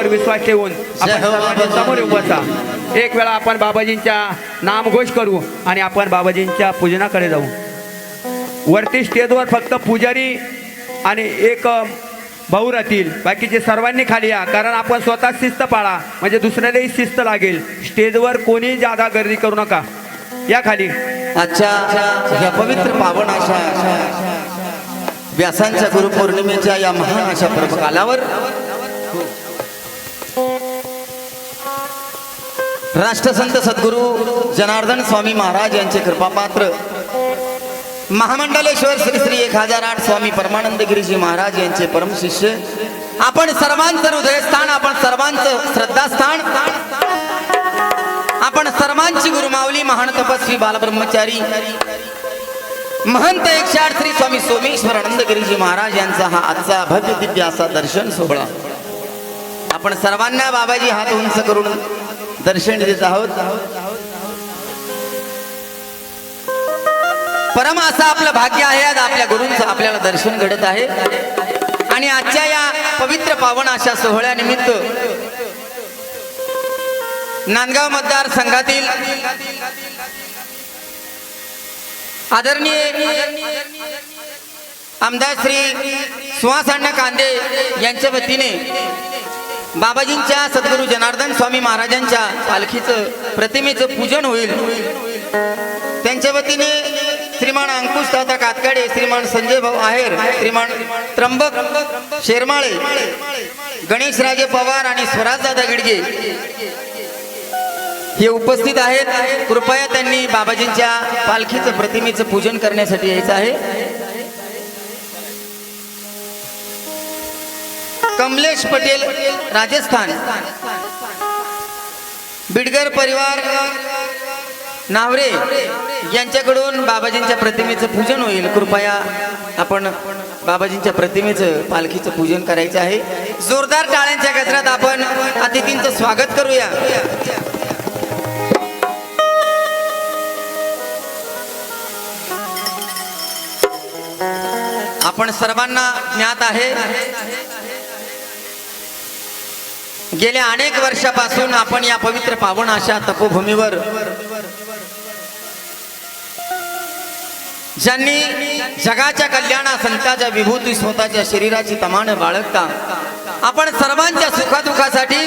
बाबाजींवर विश्वास ठेवून आपण सर्वांनी समोर उभं बसा. एक वेळा आपण बाबाजींच्या नामघोष करू आणि आपण बाबाजींच्या पूजनाकडे जाऊ. वरती स्टेजवर फक्त पुजारी आणि एक भाऊ राहतील, बाकीचे सर्वांनी खाली या. कारण आपण स्वतः शिस्त पाळा, म्हणजे दुसऱ्यालाही शिस्त लागेल. स्टेजवर कोणी जादा गर्दी करू नका, या खाली. अच्छा, या पवित्र पावन अशा व्यासांच्या गुरुपौर्णिमेच्या या महान अशा पर्वकालावर राष्ट्रसंत सद्गुरु जनार्दन स्वामी महाराज यांचे कृपापात्र महामंडलेश्वर श्री श्री 1008 स्वामी परमानंद गिरीजी महाराज यांचे परमशिष्य, आपण सर्वांचं हृदयस्थान, आपण स्वामींचं श्रद्धास्थान, आपण सर्वांची गुरुमावली महान तपस्वी बालब्रह्मचारी महंत 108 श्री स्वामी सोमेश्वर आनंद गिरीजी महाराज यांचा हा आजचा भव्य दिव्य असा दर्शन सोहळा आपण सर्वांना बाबाजी हात उंच करून दर्शन देत आहोत. परम असं आपलं भाग्य आहे, आज आपल्या गुरूंचं आपल्याला दर्शन घडत आहे. आणि आजच्या या पवित्र पावन अशा सोहळ्यानिमित्त नांदगाव मतदार संघातील आदरणीय आमदार श्री सुहास अण्णा कांदे यांच्या वतीने बाबाजींच्या सद्गुरू जनार्दन स्वामी महाराजांच्या पालखीचं प्रतिमेचं पूजन होईल. त्यांच्या वतीने श्रीमान अंकुश दादा कातकाडे, श्रीमान संजय भाऊ आहेर, श्रीमान त्र्यंबक शेरमाळे, गणेश राजे पवार आणि स्वराज दादा गिडगे हे उपस्थित आहेत. कृपया त्यांनी बाबाजींच्या पालखीचं प्रतिमेचं पूजन करण्यासाठी यायचं आहे. कमलेश पटेल राजस्थान, बिडगर परिवार नावरे यांच्याकडून बाबाजींच्या प्रतिमेचं पूजन होईल. कृपया आपण बाबाजींच्या प्रतिमेचं पालखीचं पूजन करायचं आहे. जोरदार टाळ्यांच्या गजरात आपण अतिथींचं स्वागत करूया. आपण सर्वांना ज्ञात आहे, गेल्या अनेक वर्षापासून आपण या पवित्र पावन अशा तपोभूमीवर ज्यांनी जगाच्या कल्याणा संतांच्या विभूती स्वतःच्या शरीराची तमान बाळगता आपण सर्वांच्या सुखदुःखासाठी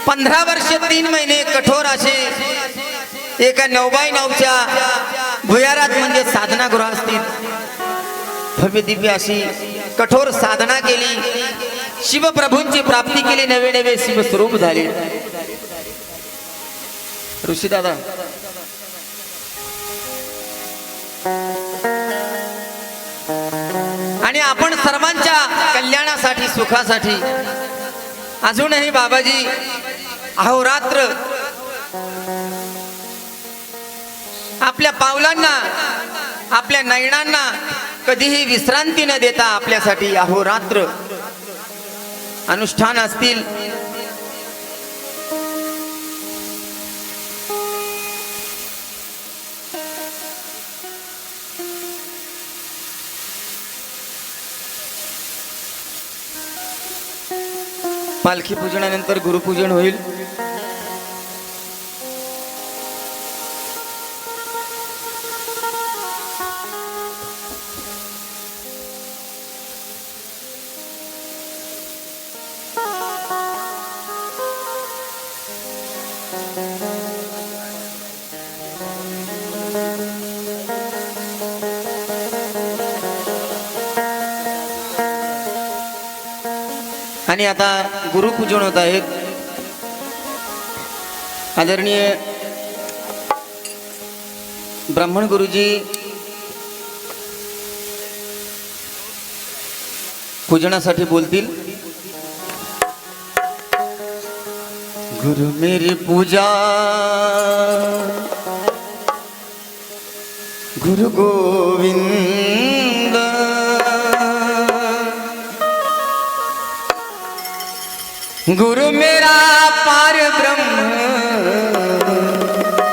15 वर्ष 3 महिने कठोर असे एका 9x9च्या भुयारात म्हणजे साधना गृहास्थित भव्य दिव्य अशी कठोर साधना केली. शिवप्रभूंची प्राप्ती केली, नवे नवे शिवस्वरूप झाले. ऋषी दादा आणि आपण सर्वांच्या कल्याणासाठी सुखासाठी अजूनही बाबाजी अहोरात्र आपल्या पावलांना आपल्या नयनांना कधीही विश्रांती न देता आपल्यासाठी अहोरात्र अनुष्ठान असतील. पालखी पूजनानंतर गुरुपूजन होईल. आणि आता गुरुपूजन होत आहेत. आदरणीय ब्राह्मण गुरुजी पूजनासाठी बोलतील. गुरु मेरी पूजा गुरु गोविंद गुरु मेरा पार ब्रह्म.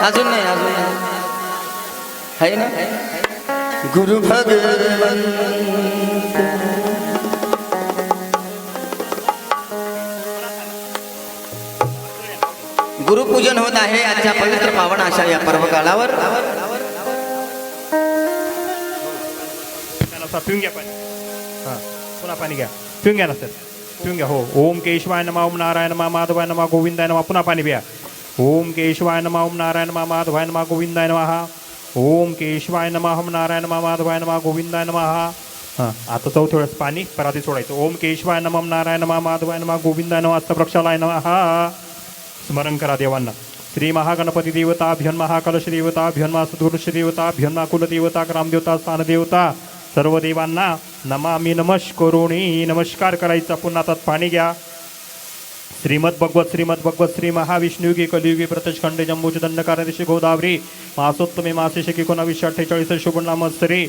अजून नाही आहे ना. गुरु भगवंत गुरुपूजन होत आहे आजच्या पवित्र पावन अशा या पर्व काळावर. पिऊन घ्या पाणी. हां पुन्हा पाणी घ्या. पिऊन घ्या ना सर. पिऊन घ्या. हो. ओम केशवाय नमः ओम नारायण नमः माधवाय नमः गोविंदाय नमः. पुन्हा पाणी प्या. ओम केशवाय नमः ओम नारायण नमः माधवाय नमः गोविंदाय नमः. ओम केशवाय नमः ओम नारायण नमः माधवाय नमः गोविंदाय नमः. हां आता चौथ्या वेळेस पाणी पराती सोडायचं. ओम केशवाय नमः ओम नारायण नमः माधवाय नमः गोविंदाय नमः अस्तप्रक्षालाय नमः. स्मरण करा देवांना. श्री महागणपती देवताभ्यन महाकलश देवताभ्यन सद्गुरुश्री देवताभ्यन कुलदेवता ग्रामदेवता स्थानदेवता सर्व देवांना नमामि नमस्करोणी नमस्कार करायचा. पुन्हा त्यात पाणी घ्या. श्रीमद भगवत श्री महाविष्णुयुगी कलियुगी प्रत्यक्षखंडे जम्बूच दंडकारदेशी गोदावरी मासोत्तमे मासे शकी 1948 शुभ नामस्तरी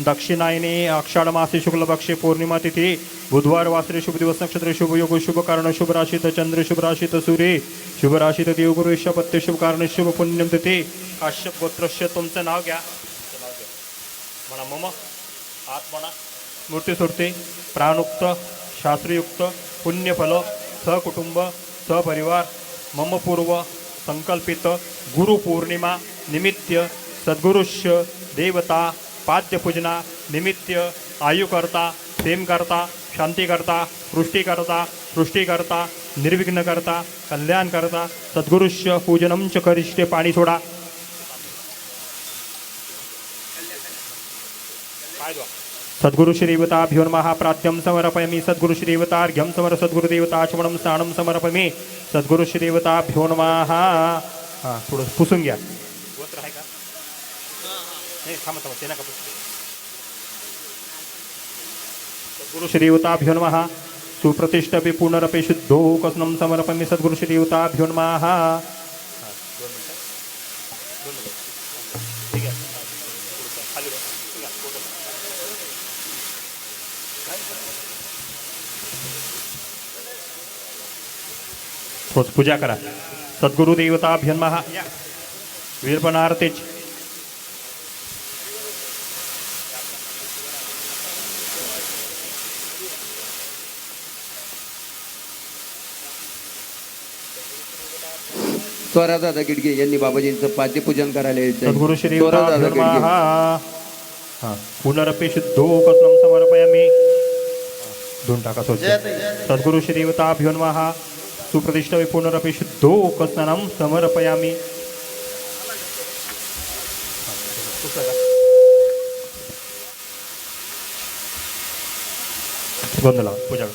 दक्षिणायने आषाढ मासे शुक्ल पक्षे पौर्णिमा तिथी बुधवार वासरे शुभ दिवस नक्षत्र शुभ योग शुभ कारण शुभ राशीत चंद्र शुभ राशीत सूर्य शुभ राशीत देवगुरु पत्य शुभ कारण शुभ पुण्यम तिथी काश्यप गोत्रस्य. तुमचं नाव घ्या. म्हणा मम हात म्हणा. मूर्ती सुरते प्राणुक्त शास्त्रयुक्त पुण्यफल सहकुटुंब सहपरिवार मम पूर्व संकल्पित गुरुपौर्णिमा निमित्त सद्गुरुष्य देवता पाद्यपूजना निमित्त आयुकर्ता प्रेमकर्ता शांतीकर्ता सृष्टीकर्ता निर्विघ्नकर्ता कल्याणकर्ता सद्गुरुष्य पूजनम च करिष्ठे. पाणी सोडा. सद्गुरुश्रीदेवताभ्यो नमः. प्रात्यं समर्पयामि सद्गुरुश्रीदेवतार्घ्यं सद्गुरुदेवताचमनं स्नानं समर्पयामि सद्गुरुश्रीदेवताभ्यो नमः. हां थोडं पुसून घ्या. वस्त्र आहे का? नाही थांबा ते नका पुसू. सद्गुरुश्रीदेवताभ्यो नमः. सुप्रतिष्ठपि पुनरपि शुद्धो कसनं समर्पयामि सद्गुरुश्रीदेवताभ्यो नमः. ठीक आहे. खाली रोज पूजा करा. सद्गुरु देवताभ्यो नमः. वीरपणार्तेच स्वरादादा गिडगे यांनी बाबाजींचं पाद्यपूजन करायला यायचं. सद्गुरु श्री नमः. हां पुनरपि शुद्धो कसनं समर्पयामि. दोन टाका स्वच्छ. सद्गुरु श्री देवताभ्यो नमः. सुप्रतिष्ठे पुनरपि शुद्धो कसनं समर्पयामि. गोंधळा पूजा.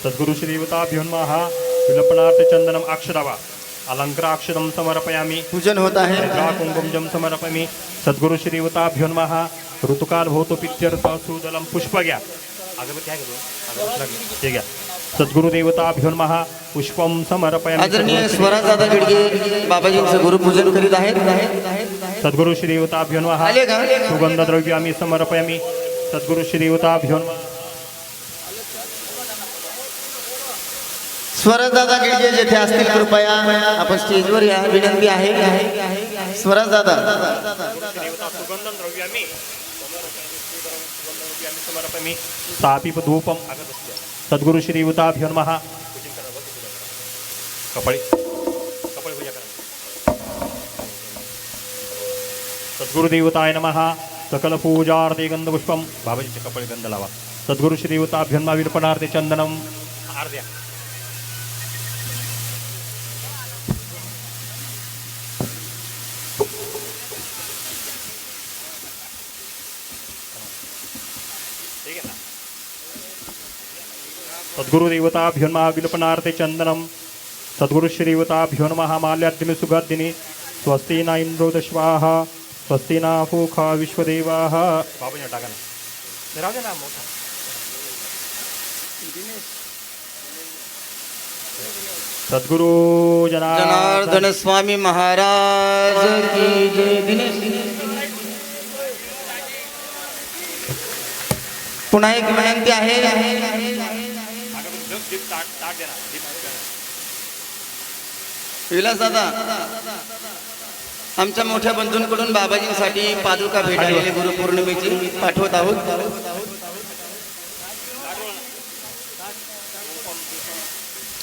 सद्गुरु श्री देवताभ्यो नमः. विलपनार्थ चंदनम अक्षरावा अलंकाराक्षरम समर्पयामि. पूजन होत आहे. कुंकुमजम समर्पयामि सद्गुरु श्री देवताभ्यो नमः. ऋतुकाल भवतो पित्यर्थ सुदलम पुष्प घ्या. अगरबत्ती आहे का? ते घ्या. सद्गुरु देवताभ्यो नमः. पुष्पम समर्पयामि. आदरणीय स्वराजदादा गिडगे बाबाजींचं गुरुपूजन करीत आहेत. सद्गुरु श्री देवताभ्यो नमः. आले का? सुगंध द्रव्यामि समर्पयामि सद्गुरु श्री देवताभ्यो नमः. स्वराजदादा गिडगे जेथे असतील कृपया आपण स्टेजवर या. विनंती आहे. स्वराजदादा सुगंधं द्रव्यामि समर्पयामि सापीप धूपम अगरबत्ती. सद्गुरु श्री देवताभ्यो नमः. कपळे पूजा करा. सद्गुरु देवताय नमः. सकल पूजार्थे गंधपुष्पम. बाबाजीचे कपळे गंध लावा. सद्गुरु श्री देवताभ्यो नमः. विर्पणार्थे चंदनम आर्द्या. सद्गुरु देवताभ्यो नमः. विलपनार्थे चंदनम. सद्गुरु श्री देवताभ्यो नमः. माल्याद्दिनि सुगद्दिनि स्वस्ति न इंद्रो दश्वाहा स्वस्ति न पूषा विश्वदेवाः. बाबाजी टाका ना. राहू दे ना मोठा. सद्गुरु जनार्दन स्वामी महाराज की जय. दिनेश पुन्हा एक विनंती आहे. विलास दादा आमच्या मोठ्या बंधूंकडून बाबाजींसाठी पादुका भेट आलेली गुरुपौर्णिमेची पाठवत आहोत.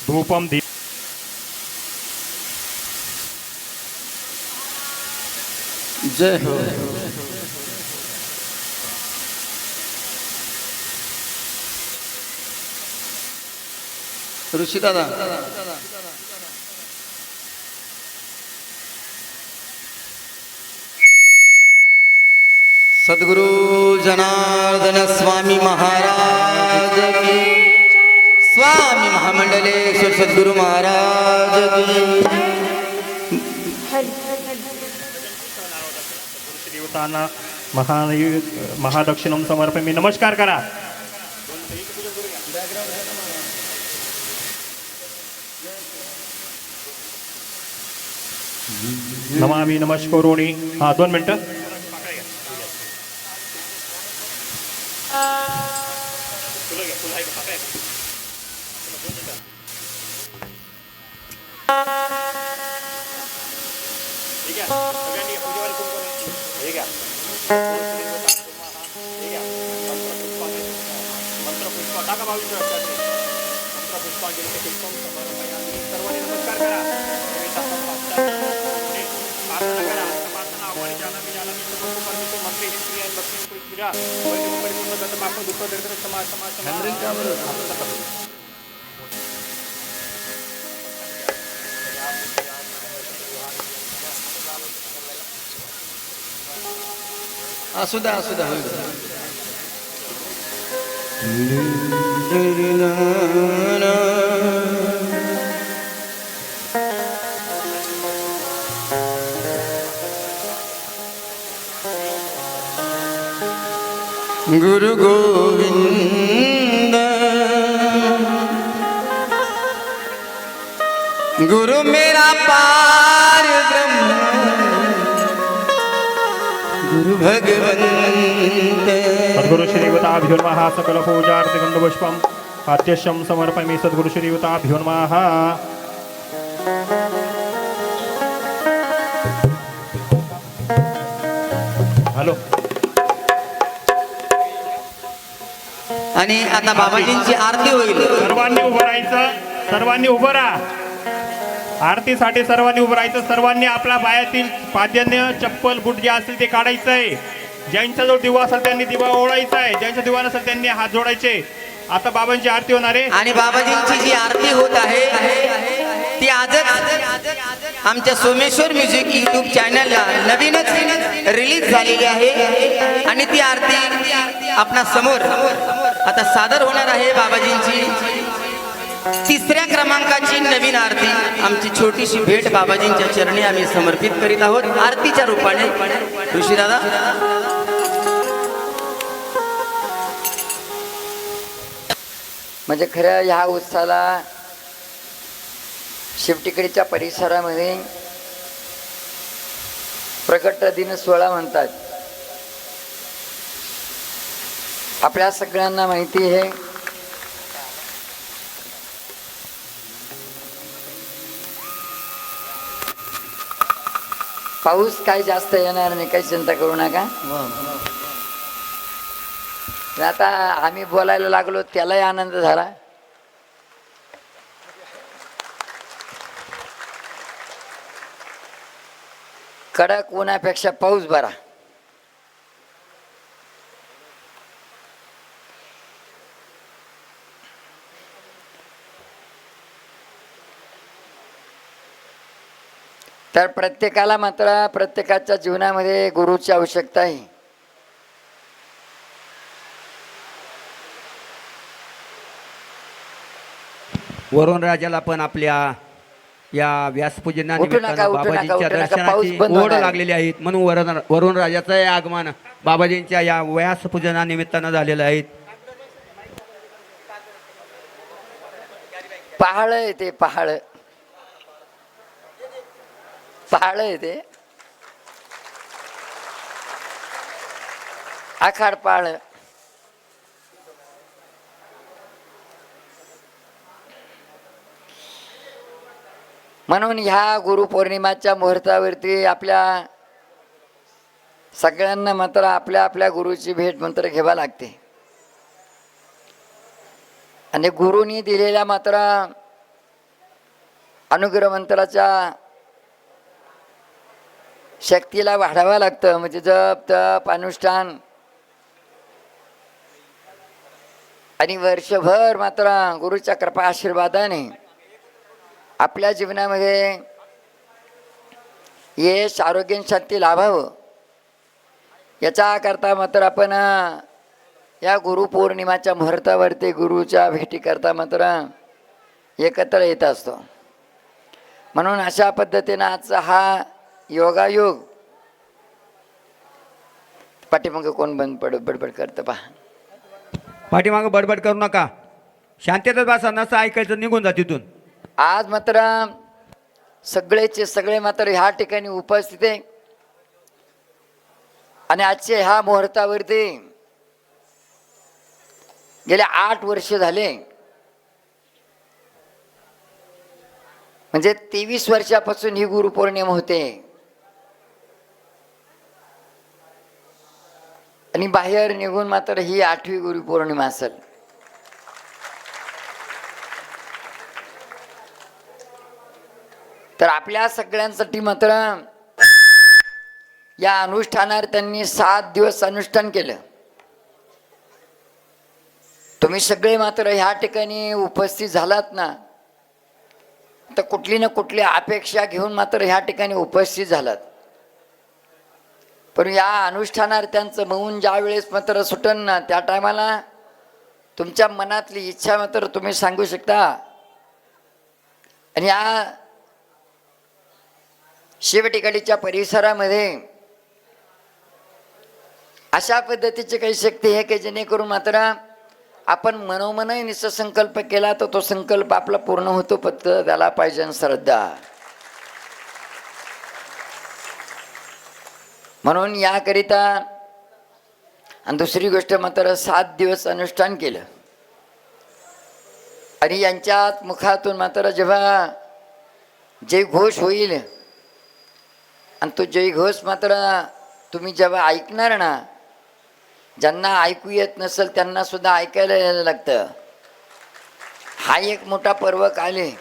धूपम दीप. जय हो. ऋषी दादा सद्गुरु जनार्दन स्वामी महाराज की, स्वामी महामंडलेश्वर सद्गुरु महाराज की. देवतांना महादक्षिणम समर्पयामि. नमस्कार करा. नमामि नमस्कारोणी. हा 2 मिनिटं. असू द्या असू द्या. गुरु गोविंद गुरु मेरा पार ब्रह्म गुरु भगवंत. सद्गुरु श्रीवताभ्यो नमः. सकल पूजार्थ गंधपुष्पम अत्यशम समर्पयामि. सद्गुरु श्रीवताभ्यो नमः. हॅलो. आणि आता बाबाजींची आरती होईल. सर्वांनी उभं राहायचं. सर्वांनी उभं राहा. आरतीसाठी सर्वांनी उभं राहायचं. सर्वांनी आपल्या पायातील पाद्यान्य चप्पल बूट जे असेल ते काढायचं आहे. ज्यांचा जो दिवा असेल त्यांनी दिवा ओळायचा आहे. ज्यांचा दिवा नसेल त्यांनी हात जोडायचे. आता बाबांची आरती होणार आहे. आणि बाबाजींची जी आरती होत आहे ती आजच आमच्या सोमेश्वर म्युझिक यूट्यूब चॅनलला नवीनच रिलीज झालेली आहे. आणि ती आरती आपणा समोर आता सादर होणार आहे. बाबाजींची 3ऱ्या क्रमांकाची नवीन आरती. आमची छोटीशी भेट बाबाजींच्या चरणी आम्ही समर्पित करीत आहोत आरतीच्या रूपाने. ऋषी दादा म्हणजे खरं ह्या उत्सवाला शिवटिकडीच्या परिसरामध्ये प्रकट दिन सोहळा म्हणतात. आपल्या सगळ्यांना माहिती आहे पाऊस काय जास्त येणार नाही, काही चिंता करू नका. आता आम्ही बोलायला लागलो त्यालाही आनंद झाला. कडक उन्हापेक्षा पाऊस बरा. तर प्रत्येकाला मात्र प्रत्येकाच्या जीवनामध्ये गुरुची आवश्यकता आहे. वरुण राजाला पण आपल्या या व्यासपूजना उठू नका, निमित्तानं उठू नका, बाबाजींच्या उठू नका, दर्शनाची पाऊस बंद ओढ होणार आहे. लागलेली आहेत. म्हणून वरुण राजाचं हे आगमन बाबाजींच्या या व्यासपूजना निमित्तानं झालेलं आहे. पहाळ आहे ते, पहाळ पहाळ आहे ते, आखाड पहाळ. म्हणून ह्या गुरुपौर्णिमाच्या मुहूर्तावरती आपल्या सगळ्यांना मात्र आपल्या आपल्या गुरुची भेट मंत्र घ्यावा लागते. आणि गुरुनी दिलेल्या मात्र अनुग्रह मंत्राच्या शक्तीला वाढावं लागतं. म्हणजे जप तप अनुष्ठान आणि वर्षभर मात्र गुरुच्या कृपा आशीर्वादाने आपल्या जीवनामध्ये यश आरोग्य आणि शांती लाभावं याचा करता मात्र आपण या गुरुपौर्णिमाच्या मुहूर्तावरती गुरुच्या भेटीकरता मात्र एकत्र येत असतो. म्हणून अशा पद्धतीनं आजचा हा योगायोग. पाठीमागं कोण बडबड करतं पहा. पाठीमागं बडबड करू नका, शांततेत बसा, नसं ऐकायचं निघून जा तिथून. आज मात्र सगळेचे सगळे मात्र ह्या ठिकाणी उपस्थित आहे आणि आजच्या ह्या मुहूर्तावरती गेले 8 वर्ष झाले, म्हणजे 23 वर्षापासून ही गुरुपौर्णिमा होते आणि बाहेर निघून मात्र ही 8वी गुरुपौर्णिमा असेल. तर आपल्या सगळ्यांसाठी मात्र या अनुष्ठानावर त्यांनी 7 दिवस अनुष्ठान केलं. तुम्ही सगळे मात्र ह्या ठिकाणी उपस्थित झालात ना, तर कुठली ना कुठली अपेक्षा घेऊन मात्र ह्या ठिकाणी उपस्थित झालात. पण या अनुष्ठानावर त्यांचं मौन ज्या वेळेस मात्र सुटन ना, त्या टायमाला तुमच्या मनातली इच्छा मात्र तुम्ही सांगू शकता. आणि या शिवटिकाडीच्या परिसरामध्ये अशा पद्धतीची काही शक्ती आहे की जेणेकरून मात्र आपण मनोमनही निसंकल्प केला तर तो संकल्प आपला पूर्ण होतो. फक्त त्याला पाहिजे श्रद्धा. म्हणून याकरिता आणि दुसरी गोष्ट मात्र 7 दिवस अनुष्ठान केलं आणि यांच्या मुखातून मात्र जेव्हा जय घोष होईल आणि तो जय घोष मात्र तुम्ही जेव्हा ऐकणार ना, ज्यांना ऐकू येत नसेल त्यांना सुद्धा ऐकायला यायला लागतं. हा एक मोठा पर्व काल आहे.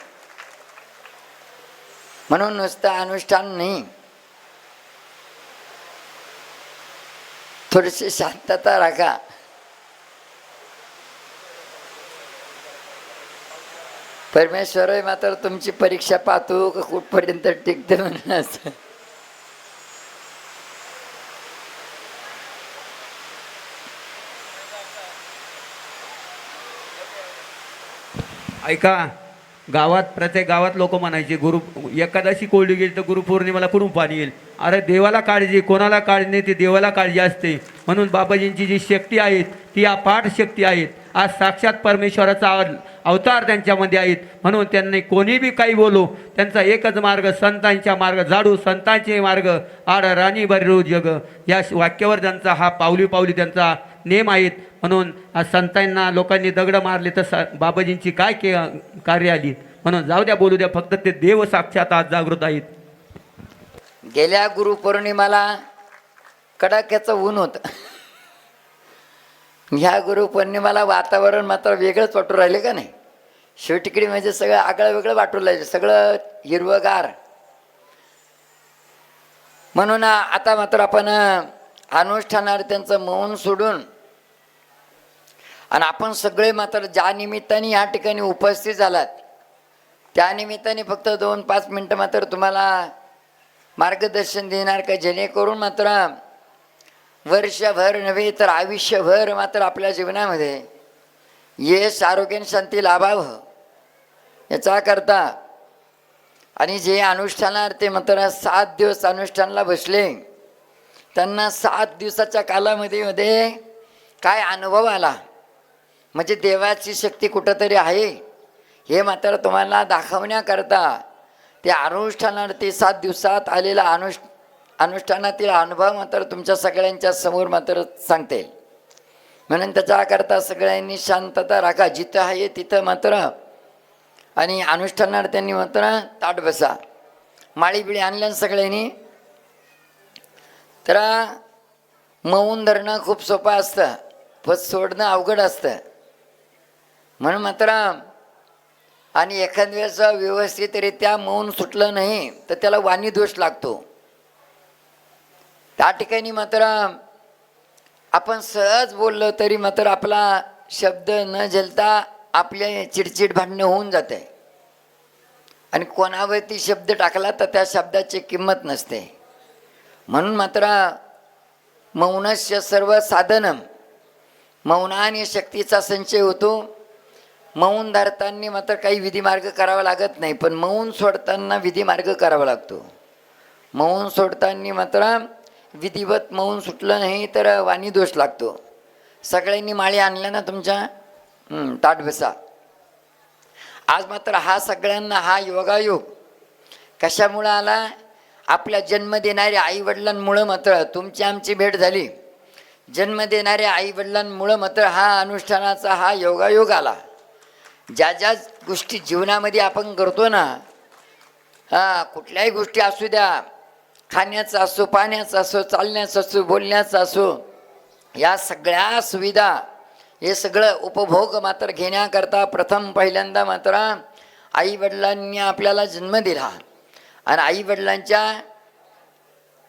म्हणून नुसतं अनुष्ठान नाही, थोडीशी शांतता राखा. परमेश्वर मात्र तुमची परीक्षा पाहतो का कुठपर्यंत टिकते म्हणून असं. ऐका, गावात प्रत्येक गावात लोक म्हणायचे गुरु एकादशी कोरडी गेली तर गुरुपौर्णिमेला कुठून पाणी येईल. अरे देवाला काळजी, कोणाला काळजी नाही, ती देवाला काळजी असते. म्हणून बाबाजींची जी शक्ती आहेत ती अपाट शक्ती आहेत. आज साक्षात परमेश्वराचा अवतार त्यांच्यामध्ये आहेत. म्हणून त्यांनी कोणी बी काही बोलो, त्यांचा एकच मार्ग संतांच्या मार्ग झाडू, संतांचे मार्ग आड राणी बरू जग, या वाक्यावर त्यांचा हा पावली पावली त्यांचा नेम आहेत. म्हणून आज संतांना लोकांनी दगड मारले तर बाबाजींची काय कार्य आली. म्हणून जाऊ द्या, बोलू द्या, फक्त ते देव साक्षात आज जागृत आहेत. गेल्या गुरुपौर्णिमाला कडाक्याचं ऊन होतं. ह्या गुरुपौर्णिमाला वातावरण मात्र वेगळंच वाटू राहिले का नाही. शेवटिकडे म्हणजे सगळं आगळं वेगळं वाटू राहिलं, सगळं हिरवगार. म्हणून आता मात्र आपण अनुष्ठानावर त्यांचं मौन सोडून आणि आपण सगळे मात्र ज्या निमित्ताने या ठिकाणी उपस्थित झालात त्या निमित्ताने फक्त 2-5 मिनटं मात्र तुम्हाला मार्गदर्शन देणार का, जेणेकरून मात्र वर्षभर नव्हे तर आयुष्यभर मात्र आपल्या जीवनामध्ये यश आरोग्य आणि शांती लाभावं याचा करता. आणि जे अनुष्ठानावर ते मात्र 7 दिवस अनुष्ठानाला बसले, त्यांना 7 दिवसाच्या कालामध्ये काय अनुभव आला, म्हणजे देवाची शक्ती कुठंतरी आहे हे मात्र तुम्हाला दाखवण्याकरता ते अनुष्ठानावर ते 7 दिवसात आलेला अनुष्ठानातील अनुभव मात्र तुमच्या सगळ्यांच्या समोर मात्र सांगते. म्हणून त्याच्याकरता सगळ्यांनी शांतता राखा. जिथं आहे तिथं मात्र आणि अनुष्ठानावर त्यांनी मात्र ताट बसा. माळी बिळी आणल्या सगळ्यांनी. तर मौन धरणं खूप सोपं असतं, पण सोडणं अवघड असतं. म्हणून मात्र आणि एखाद्या वेळेस व्यवस्थितरित्या मौन सुटलं नाही तर त्याला वाणी दोष लागतो. त्या ठिकाणी मात्र आपण सहज बोललो तरी मात्र आपला शब्द न झेलता आपले चिडचिड भांडणं होऊन जाते आणि कोणावरती शब्द टाकला तर त्या शब्दाची किंमत नसते. म्हणून मात्र मौनस्य सर्व साधनम, मौनाने शक्तीचा संचय होतो. मौन धरताना मात्र काही विधिमार्ग करावा लागत नाही, पण मौन सोडताना विधिमार्ग करावा लागतो. मौन सोडताना मात्र विधिवत मौन सुटलं नाही तर वाणी दोष लागतो. सगळ्यांनी माळी आणल्या ना तुमच्या? ताट बसा. आज मात्र हा सगळ्यांना हा योगायोग कशामुळं आला? आपल्या जन्म देणाऱ्या आईवडिलांमुळं मात्र तुमची आमची भेट झाली. जन्म देणाऱ्या आईवडिलांमुळं मात्र हा अनुष्ठानाचा हा योगायोग आला. ज्या ज्या गोष्टी जीवनामध्ये आपण करतो ना, कुठल्याही गोष्टी असू द्या, खाण्याचं असो, पाण्याचं असो, चालण्याचं असो, बोलण्याचं असो, या सगळ्या सुविधा हे सगळं उपभोग मात्र घेण्याकरता प्रथम पहिल्यांदा मात्र आईवडिलांनी आपल्याला जन्म दिला आणि आईवडिलांच्या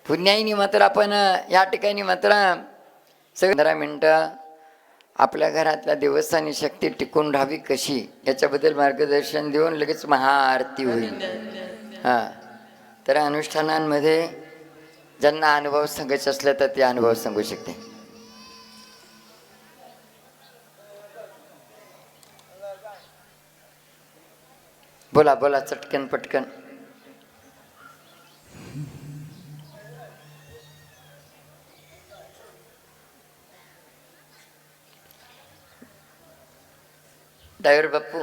पुण्याईने मात्र आपण या ठिकाणी मात्र 15 मिनटं आपल्या घरातल्या देवस्थानी शक्ती टिकून राहावी कशी याच्याबद्दल मार्गदर्शन देऊन लगेच महाआरती होईल. तर अनुष्ठानांमध्ये ज्यांना अनुभव सांगायचे असले तर ते अनुभव सांगू शकते. बोला बोला चटकन पटकन. ड्रायव्हर बाप्पू,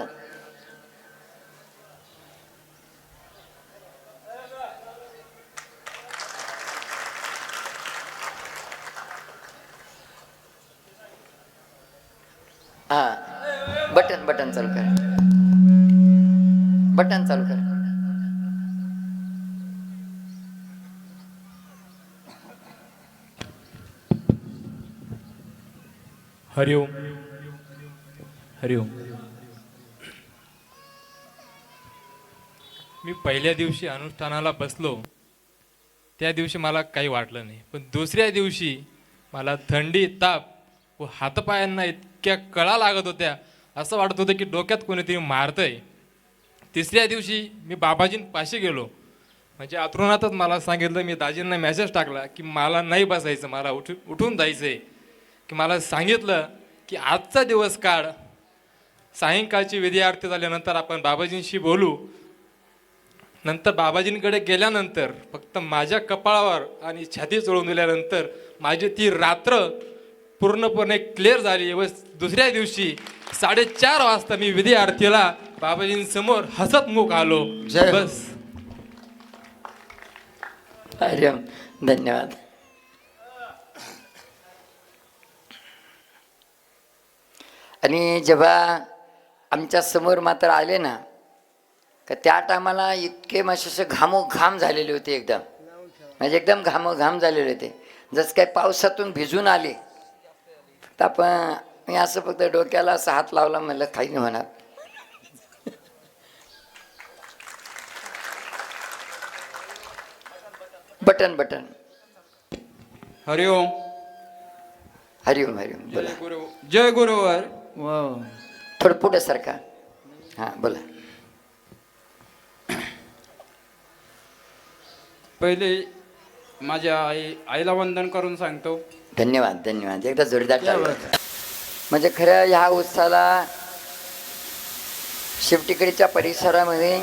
बटन चालू कर, बटन चालू कर. हरिओम हरिओम. मी पहिल्या दिवशी अनुष्ठानाला बसलो त्या दिवशी मला काही वाटलं नाही, पण दुसऱ्या दिवशी मला थंडी, ताप व हातपायांना इतक्या कळा लागत होत्या, असं वाटत होतं की डोक्यात कोणीतरी मारतंय. तिसऱ्या दिवशी मी बाबाजींपाशी गेलो, म्हणजे आतरुणातच मला सांगितलं, मी दाजींना मेसेज टाकला की मला नाही बसायचं, मला उठून जायचं आहे. की मला सांगितलं की आजचा दिवस काढ, सायंकाळची विधी आरती झाल्यानंतर आपण बाबाजींशी बोलू. नंतर बाबाजींकडे गेल्यानंतर फक्त माझ्या कपाळावर आणि छाती चोळून दिल्यानंतर माझी ती रात्र पूर्णपणे क्लिअर झाली व दुसऱ्या दिवशी 4:30 वाजता मी विधी आरतीला बाबाजींसमोर हसतमुख आलो. बस. हरिओम. धन्यवाद. आणि जेव्हा आमच्या समोर मात्र आले ना, का त्या टायमाला इतके असे घामोघाम झालेले होते, एकदम म्हणजे एकदम घामोघाम झालेले होते, जसं काय पावसातून भिजून आले. फक्त आपण मी असं फक्त डोक्याला असं हात लावला, म्हणलं काही नाही होणार. बटन. हरिओम. हरिओम हरिओम. बोला. जय गुरुवर. थोडं पुढे सारखा. हां बोला. पहिले माझ्या आईला वंदन करून सांगतो. धन्यवाद. एकदा जोरदार टाळ्या. म्हणजे खरं ह्या उत्सवाला शिवटिकडीच्या परिसरामध्ये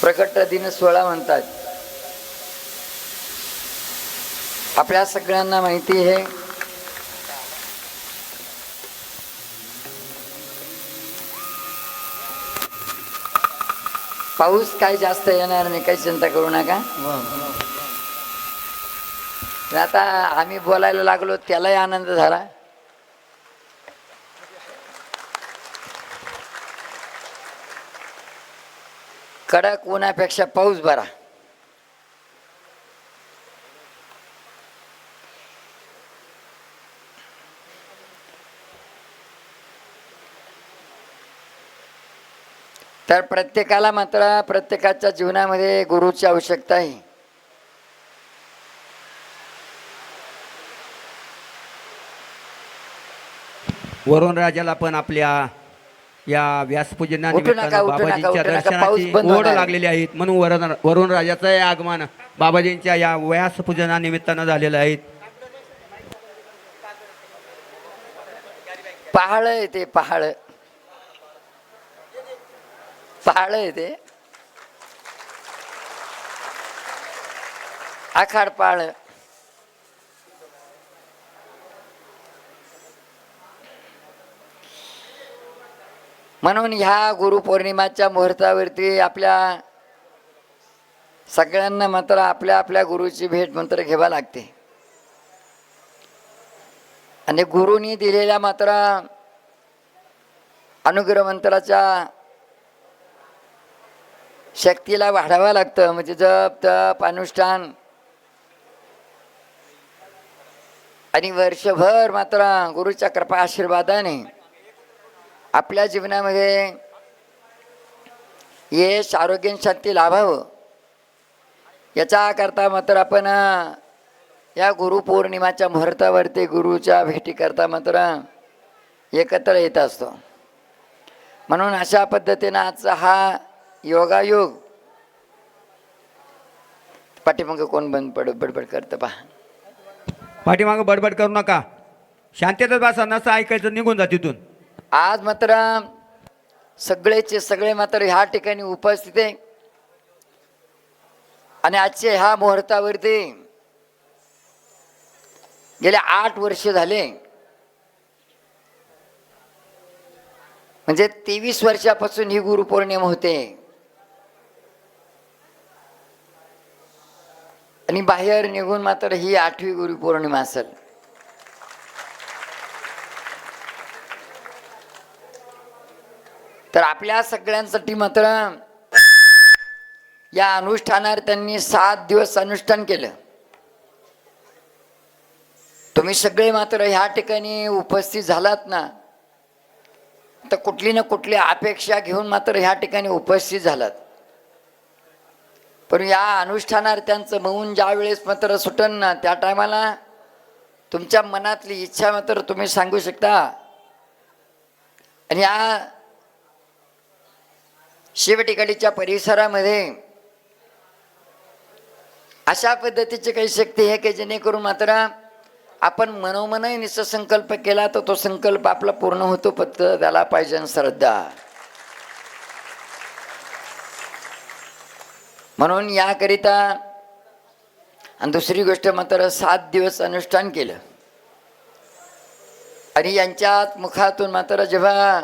प्रकट दिन सोहळा म्हणतात. आपल्या सगळ्यांना माहिती आहे पाऊस काय जास्त येणार नाही, काही चिंता करू नका. आता आम्ही बोलायला लागलो त्यालाही आनंद झाला. कडक उन्हापेक्षा पाऊस बरा. तर प्रत्येकाला मात्र प्रत्येकाच्या जीवनामध्ये गुरुची आवश्यकता आहे. वरुण राजाला पण आपल्या या व्यासपूजनानिमित्तानं उठू नका, बाबाजींच्या उठू नका. दर्शनाची पाऊस बंद ओढ होणार आहे. लागलेली आहेत. म्हणून वरुण राजाचं हे आगमन बाबाजींच्या या व्यासपूजनानिमित्तानं झालेलं आहे. पहाळ आहे ते, पहाळ पहाळ आहे ते, आखाड पहाळ. म्हणून ह्या गुरुपौर्णिमाच्या मुहूर्तावरती आपल्या सगळ्यांना मात्र आपल्या आपल्या गुरुची भेट मंत्र घ्यावा लागते. आणि गुरुनी दिलेल्या मात्र अनुग्रह मंत्राच्या शक्तीला वाढावं लागतं. म्हणजे जप तप अनुष्ठान आणि वर्षभर मात्र गुरुच्या कृपा आशीर्वादाने आपल्या जीवनामध्ये यश आरोग्य आणि शांती लाभावं याचा करता मात्र आपण या गुरुपौर्णिमाच्या मुहूर्तावरती गुरुच्या भेटीकरता मात्र एकत्र येत असतो. म्हणून अशा पद्धतीनं आजचा हा योगायोग. पाठीमागं कोण बडबड करतं पहा. पाठीमागं बडबड करू नका, शांततेत बसा. नसं ऐकायचं निघून जा तिथून. आज मात्र सगळेचे सगळे मात्र ह्या ठिकाणी उपस्थित आहे. आणि आजच्या ह्या मुहूर्तावरती गेले 8 वर्ष झाले, म्हणजे 23 वर्षापासून ही गुरुपौर्णिमा होते. आणि बाहेर निघून मात्र ही 8वी गुरुपौर्णिमा असेल. तर आपल्या सगळ्यांसाठी मात्र या अनुष्ठानावर त्यांनी 7 दिवस अनुष्ठान केलं. तुम्ही सगळे मात्र ह्या ठिकाणी उपस्थित झालात ना, तर कुठली ना कुठली अपेक्षा घेऊन मात्र ह्या ठिकाणी उपस्थित झालात. पण या अनुष्ठानावर त्यांचं मौन ज्या वेळेस मात्र सुटन ना, त्या टायमाला तुमच्या मनातली इच्छा मात्र तुम्ही सांगू शकता. आणि या शिवटिकाडीच्या परिसरामध्ये अशा पद्धतीची काही शक्ती आहे की जेणेकरून मात्र आपण मनोमनही निसंकल्प केला तर तो संकल्प आपला पूर्ण होतो. फक्त त्याला पाहिजे श्रद्धा. म्हणून याकरिता आणि दुसरी गोष्ट मात्र 7 दिवस अनुष्ठान केलं. आणि यांच्यात मुखातून मात्र जेव्हा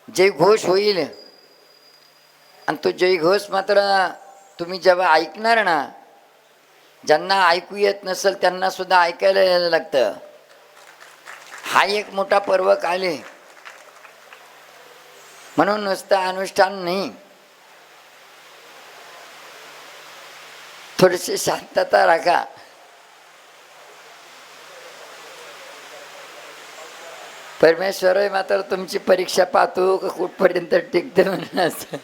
जय घोष होईल आणि तो जय घोष मात्र तुम्ही जेव्हा ऐकणार ना, ज्यांना ऐकू येत नसेल त्यांना सुद्धा ऐकायला यायला लागतं. हा एक मोठा पर्व काल आहे. म्हणून नुसतं अनुष्ठान नाही, थोडीशी शांतता राखा. परमेश्वर मात्र तुमची परीक्षा पाहतो का कुठपर्यंत टिकते म्हणून असं.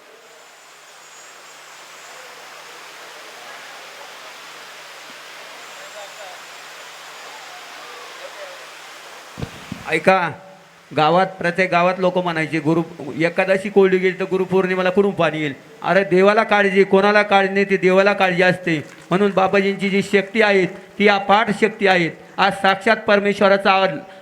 ऐका, गावात प्रत्येक गावात लोक म्हणायचे एकादशी कोरडी गेली तर गुरुपौर्णिमेला कुठून पाणी येईल. अरे देवाला काळजी, कोणाला काळजी नाही, ती देवाला काळजी असते. म्हणून बाबाजींची जी शक्ती आहेत ती अपाट शक्ती आहेत. आज साक्षात परमेश्वराचा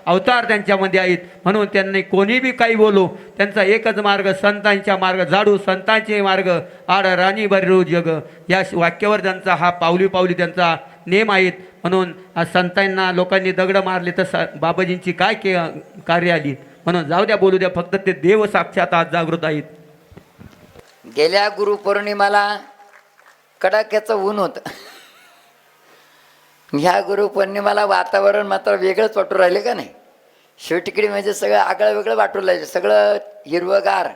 अवतार त्यांच्यामध्ये आहेत. म्हणून त्यांनी कोणी बी काही बोलो, त्यांचा एकच मार्ग संतांच्या मार्ग झाडू, संतांचे मार्ग आड राणी बरू जग, या वाक्यावर त्यांचा हा पावली पावली त्यांचा नेम आहेत. म्हणून आज संतांना लोकांनी दगड मारले तर बाबाजींची काय कार्य आली. म्हणून जाऊ द्या, बोलू द्या, फक्त ते देव साक्षात आज जागृत आहेत. गेल्या गुरुपौर्णिमाला कडाक्याचं ऊन होतं. ह्या गुरुपौर्णिमाला वातावरण मात्र वेगळंच वाटू राहिले का नाही. शिवटिकडी म्हणजे सगळं आगळं वेगळं वाटू राहिलं, सगळं हिरवगार.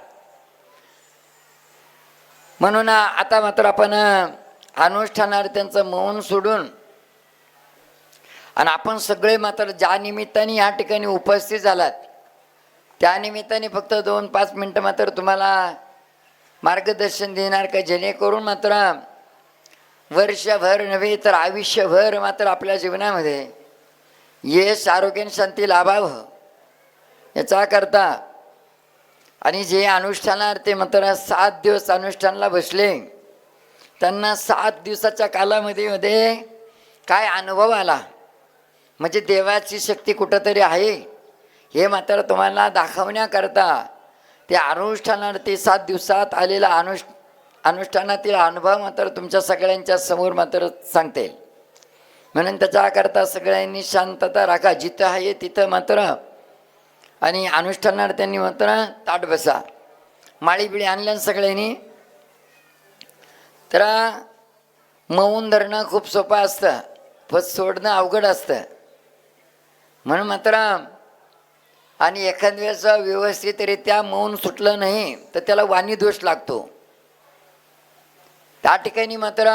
म्हणून आता मात्र आपण अनुष्ठानावर त्यांचं मौन सोडून आणि आपण सगळे मात्र ज्या निमित्ताने या ठिकाणी उपस्थित झालात त्या निमित्ताने फक्त 2-5 मिनटं मात्र तुम्हाला मार्गदर्शन देणार का, जेणेकरून मात्र वर्षभर नव्हे तर आयुष्यभर मात्र आपल्या जीवनामध्ये यश आरोग्य आणि शांती लाभावं याचा करता आणि जे अनुष्ठानार्थी मात्र 7 दिवस अनुष्ठानाला बसले त्यांना 7 दिवसाच्या कालामध्ये काय अनुभव आला, म्हणजे देवाची शक्ती कुठंतरी आहे हे मात्र तुम्हाला दाखवण्याकरता ते अनुष्ठानार्थी 7 दिवसात आलेला अनुष्ठानातील अनुभव मात्र तुमच्या सगळ्यांच्या समोर मात्र सांगता येईल. म्हणून त्याच्याकरता सगळ्यांनी शांतता राखा, जिथं आहे तिथं मात्र. आणि अनुष्ठानार्थ्यांनी मात्र ताट बसा. माळी बिळी आणल्या सगळ्यांनी. तर मौन धरणं खूप सोपं असतं, पण सोडणं अवघड असतं. म्हणून मात्र आणि एखाद वेळेस व्यवस्थितरित्या मौन सुटलं नाही तर त्याला वाणी दोष लागतो. त्या ठिकाणी मात्र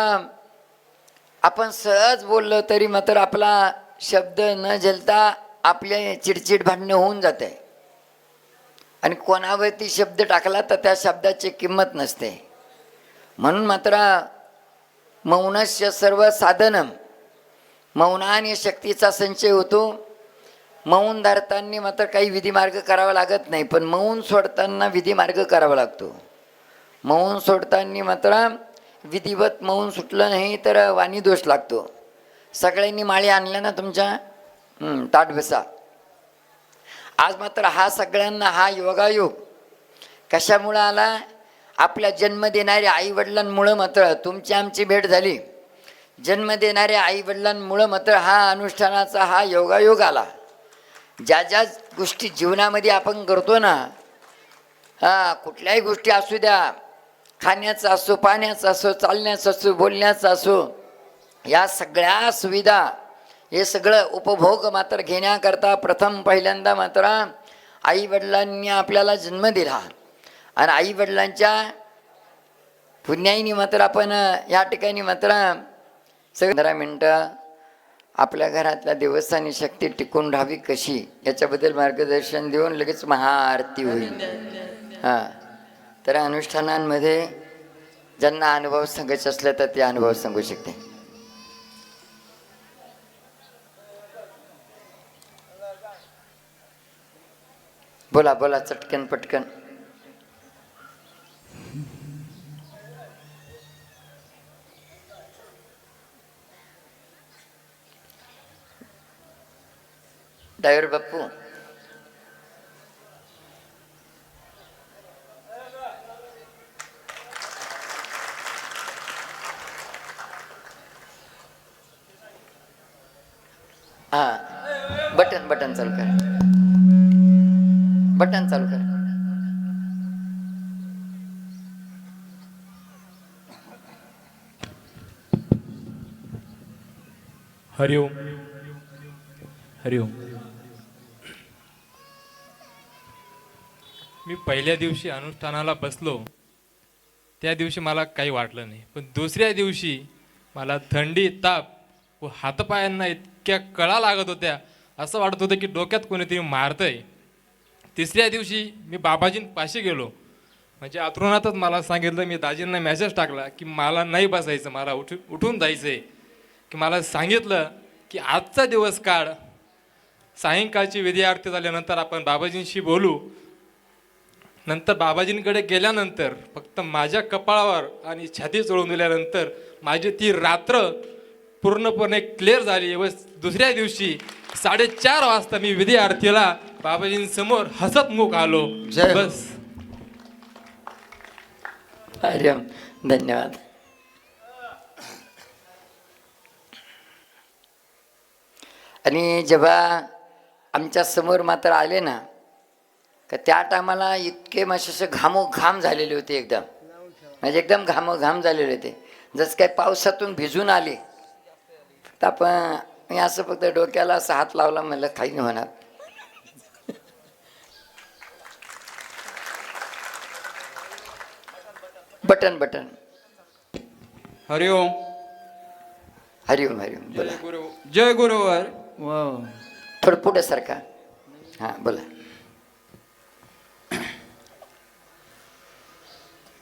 आपण सहज बोललो तरी मात्र आपला शब्द न झेलता आपले चिडचिड भांडणं होऊन जाते आणि कोणावरती शब्द टाकला तर त्या शब्दाची किंमत नसते. म्हणून मात्र मौनस्य सर्व साधनम, मौनाने शक्तीचा संचय होतो. मौन धरताना मात्र काही विधिमार्ग करावा लागत नाही, पण मौन सोडताना विधिमार्ग करावा लागतो. मौन सोडताना मात्र विधिवत मौन सुटलं नाही तर वाणी दोष लागतो. सगळ्यांनी माळी आणल्या ना तुमच्या? ताट बसा. आज मात्र हा सगळ्यांना हा योगायोग कशामुळं आला? आपल्या जन्म देणाऱ्या आईवडिलांमुळं मात्र तुमची आमची भेट झाली. जन्म देणाऱ्या आईवडिलांमुळं मात्र हा अनुष्ठानाचा हा योगायोग आला. ज्या ज्या गोष्टी जीवनामध्ये आपण करतो ना, कुठल्याही गोष्टी असू द्या, खाण्याचं असो, पाण्याचं असो, चालण्याचं असो, बोलण्याचं असो, या सगळ्या सुविधा हे सगळं उपभोग मात्र घेण्याकरता प्रथम पहिल्यांदा मात्र आईवडिलांनी आपल्याला जन्म दिला आणि आईवडिलांच्या पुण्याईनी मात्र आपण या ठिकाणी मात्र 15 मिनटं आपल्या घरातल्या देवस्थानी शक्ती टिकून राहावी कशी याच्याबद्दल मार्गदर्शन देऊन लगेच महाआरती होईल. तर अनुष्ठानांमध्ये ज्यांना अनुभव सांगायचे असले तर ते अनुभव सांगू शकते. बोला बोला चटकन पटकन. ड्रायव्हर बाप्पू, बटन चालू कर, बटन चालू कर. हरिओम हरिओम. मी पहिल्या दिवशी अनुष्ठानाला बसलो त्या दिवशी मला काही वाटलं नाही, पण दुसऱ्या दिवशी मला थंडी, ताप व हातपायांना इतक्या कळा लागत होत्या, असं वाटत होतं की डोक्यात कोणीतरी मारतंय. तिसऱ्या दिवशी मी बाबाजींपाशी गेलो, म्हणजे आतरुणातच मला सांगितलं, मी दाजींना मेसेज टाकला की मला नाही बसायचं, मला उठून जायचं आहे. की मला सांगितलं की आजचा दिवस काढ, सायंकाळची विधी आरती झाल्यानंतर आपण बाबाजींशी बोलू. नंतर बाबाजींकडे गेल्यानंतर फक्त माझ्या कपाळावर आणि छाती चोळून दिल्यानंतर माझी ती रात्र पूर्णपणे क्लिअर झाली. व दुसऱ्या दिवशी 4:30 वाजता मी विधी आरतीला बाबाजींसमोर हसतमुख आलो. बस. हरिओम. धन्यवाद. आणि जेव्हा आमच्या समोर मात्र आले ना, का त्या टायमाला इतके माझे असे घामोघाम झालेले होते, एकदम म्हणजे एकदम घामोघाम झालेले होते, जसं काय पावसातून भिजून आले. फक्त आपण मी असं फक्त डोक्याला असा हात लावला, म्हणलं काही नाही होणार. बटन. हरिओम. हरिओम हरिओम. बोला. जय गुरुवर. थोडं पुढे सारखा. हां बोला.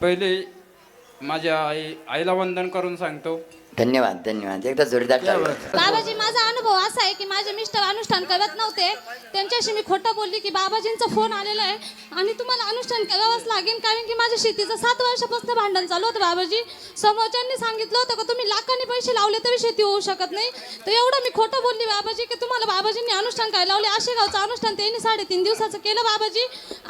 पहिले माझ्या आईला वंदन करून सांगतो. धन्यवाद धन्यवाद एकदा जोरदार टाळ्या. बाबाजी माझा अनुभव असा आहे की माझे मिस्टर अनुष्ठान करत नव्हते. त्यांच्याशी मी खोटं बोलली की बाबाजींचा फोन आलेला आहे आणि तुम्हाला अनुष्ठान करावंच लागेल, कारण की माझ्या शेतीचं 7 वर्षापासून भांडण चालू होतं. बाबाजी समोरच्यांनी सांगितलं होतं का तुम्ही लाखांनी पैसे लावले तरी शेती होऊ शकत नाही. तर एवढं मी खोटं बोलली बाबाजी की तुम्हाला बाबाजींनी अनुष्ठान काय लावले. आशेगावचं अनुष्ठान त्यांनी 3.5 दिवसाचं केलं बाबाजी.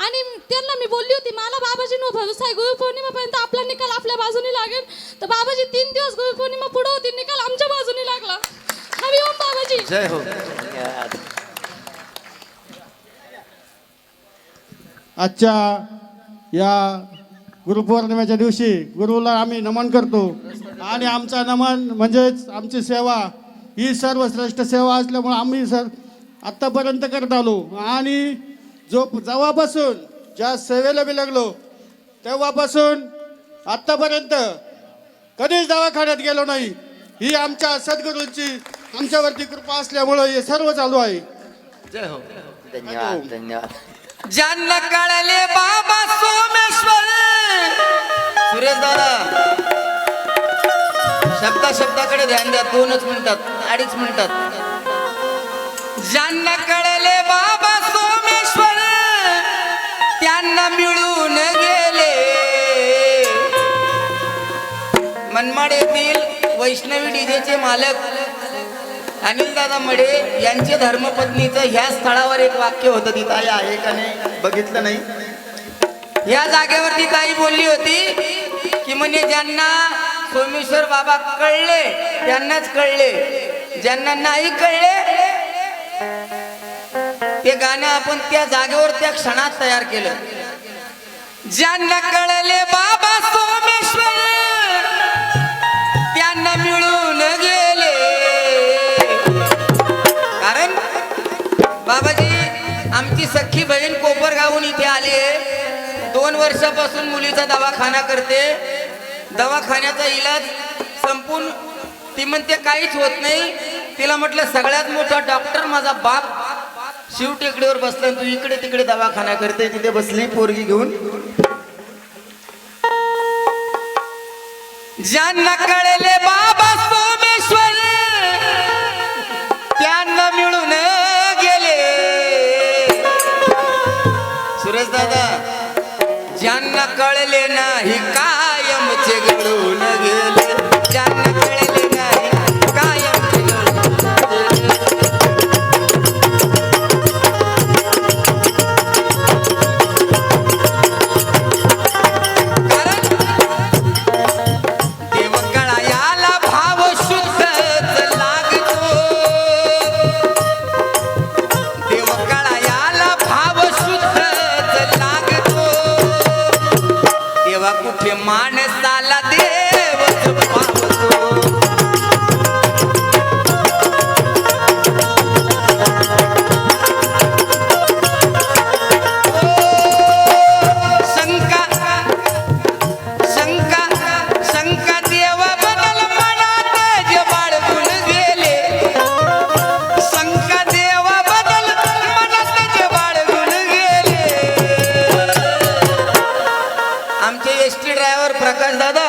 आणि त्यांना मी बोलली होती मला बाबाजींवर भरोसा आहे, गुरुपौर्णिमेपर्यंत आपला निकाल आपल्या बाजूने लागेल. तर बाबाजी 3 दिवस गुरुपौर्णिमा पुढे होती, निकाल आमच्या बाजूने लागला. हरी ओम बाबाजी. जय हो. धन्यवाद. आजच्या या गुरुपौर्णिमेच्या दिवशी गुरुला आम्ही नमन करतो आणि आमचा नमन म्हणजेच आमची सेवा ही सर्वश्रेष्ठ सेवा असल्यामुळे आम्ही आत्तापर्यंत करत आलो. आणि जेव्हापासून ज्या सेवेला मी लागलो तेव्हापासून आत्तापर्यंत कधीच दवाखान्यात गेलो नाही. ही आमच्या सद्गुरूंची आमच्यावरती कृपा असल्यामुळं हे सर्व चालू आहे. जय हो. धन्यवाद धन्यवाद. ज्यांना कळले बाबा सोमेश्वर. सुरेश दादा शब्दाकडे ध्यान द्या. 2 मिनिटात 2.5 मिनिटात. ज्यांना कळले बाबा सोमेश्वर त्यांना मिळून गेले. मनमाड येथील वैष्णवी डीजेचे मालक अनिल दादा मडे यांचे धर्मपत्नीचं ह्या स्थळावर एक वाक्य होतं. ती ताई आहे का नाही बघितलं नाही. या जागेवरती ताई बोलली होती की म्हणजे ज्यांना सोमेश्वर बाबा कळले त्यांनाच कळले, ज्यांना नाही कळले ते गाणं आपण त्या जागेवर त्या क्षणात तयार केलं. ज्यांना कळले बाबा सोमेश्वर त्यांना मिळून गेले. कारण बाबाजी आमची सख्खी बहीण कोपरगावहून इथे आली आहे. 2 वर्षापासून मुलीचा दवाखाना करते. दवाखान्याचा इलाज संपून ती म्हणते काहीच होत नाही. तिला म्हटलं सगळ्यात मोठा डॉक्टर माझा बाप शिव टेकडीवर बसला, तू इकडे तिकडे दवाखाना करते. तिथे बसली पोरगी घेऊन. ज्यांना कळले बाबा सोमेश्वर त्यांना मिळून गेले. सुरेश दादा ज्यांना कळले नाही कायमचे घडून गेले. ज्यांना कळले नाही कायमचे घडून गेले. कुठे माणसाला देवच पावतो. शंका शंका शंका देव बदल मनात जे बाळगून गेले. शंका देव बदल मनात जे बाळगून गेले. आमचे एसटी ड्रायव्हर प्रकाश दादा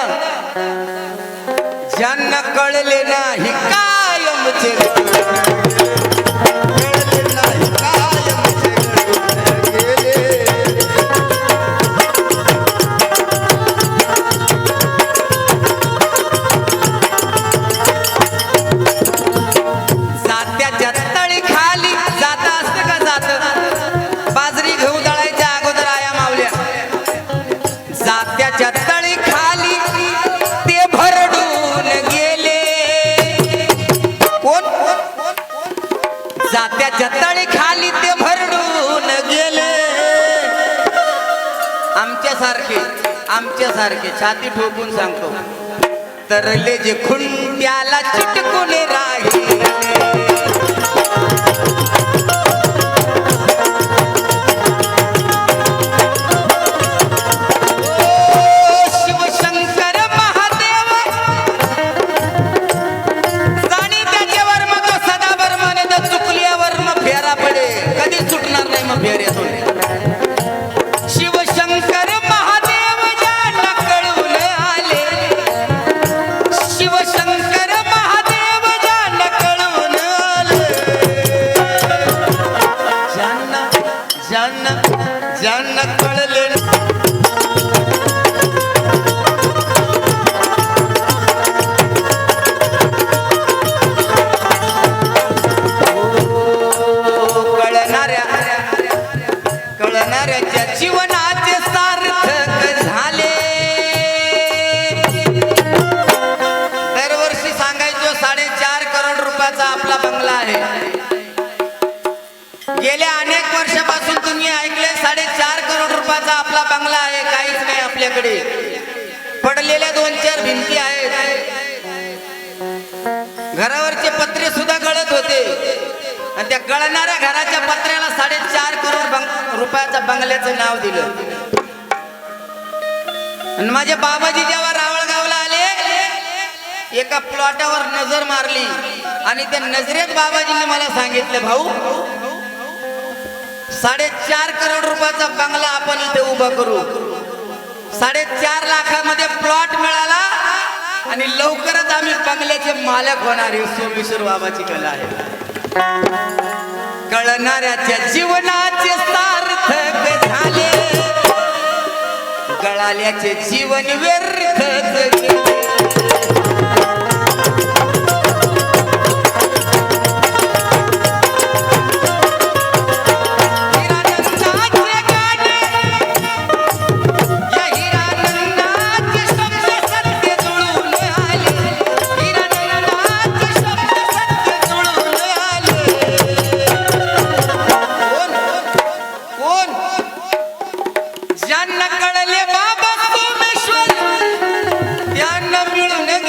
ज्यांना कळले नाही कायमचे कळले नाही कायमचे गेले. जात्याच्या तळी खाली जाता असतं का जात. बाजरी घेऊ दळायच्या अगोदर आया मावल्या. जात्याच्या तळी खाली ते भरडून गेले. कोण? जात्याच्या तळी खाली ते भरडून गेले. आमच्यासारखे छाती ठोकून सांगतो तरले जे खुंट्याला चिटकून राहिले. शिवशंकर महादेव ज्यांना कळून आले. शिवशंकर आपल्याकडे पडलेल्या 2-4 भिंती आहेत. घरावरचे पत्रे सुद्धा गळत होते आणि त्या गळणाऱ्या घराच्या पत्र्याला 4.5 करोड रुपयाच्या बंगल्याचं नाव दिलं. आणि माझे बाबाजी जेव्हा रावळगावला आले, एका प्लॉटावर नजर मारली आणि त्या नजरेत बाबाजींनी मला सांगितलं, भाऊ 4.5 करोड रुपयाचा बंगला आपण इथे उभा करू. 4.5 लाखामध्ये प्लॉट मिळाला आणि लवकरच आम्ही बंगल्याचे मालक होणार. ही सोमेश्वर बाबाची कला आहे. कळणाऱ्याच्या जीवनाचे सार्थक झाले, गळाल्याचे जीवन व्यर्थ गेले. ज्यांना कळले बाबा सोमेश्वर त्यांना मिळून गेले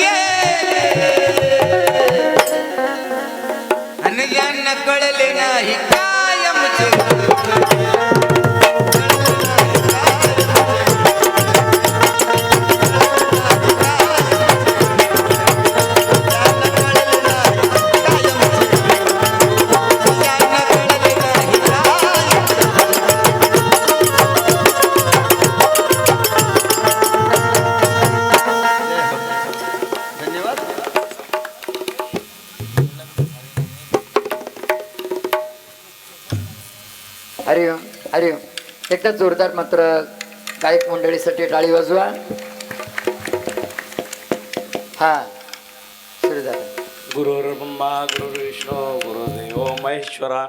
आणि ज्यांना कळले नाही कायमचे हरिओम हरिओम. एकदा जोरदार मात्र गायक मंडळीसाठी टाळी वाजवा. हा सुरू झालं. गुरुर्ब्रह्मा गुरुर्विष्णू गुरुदेव महेश्वरा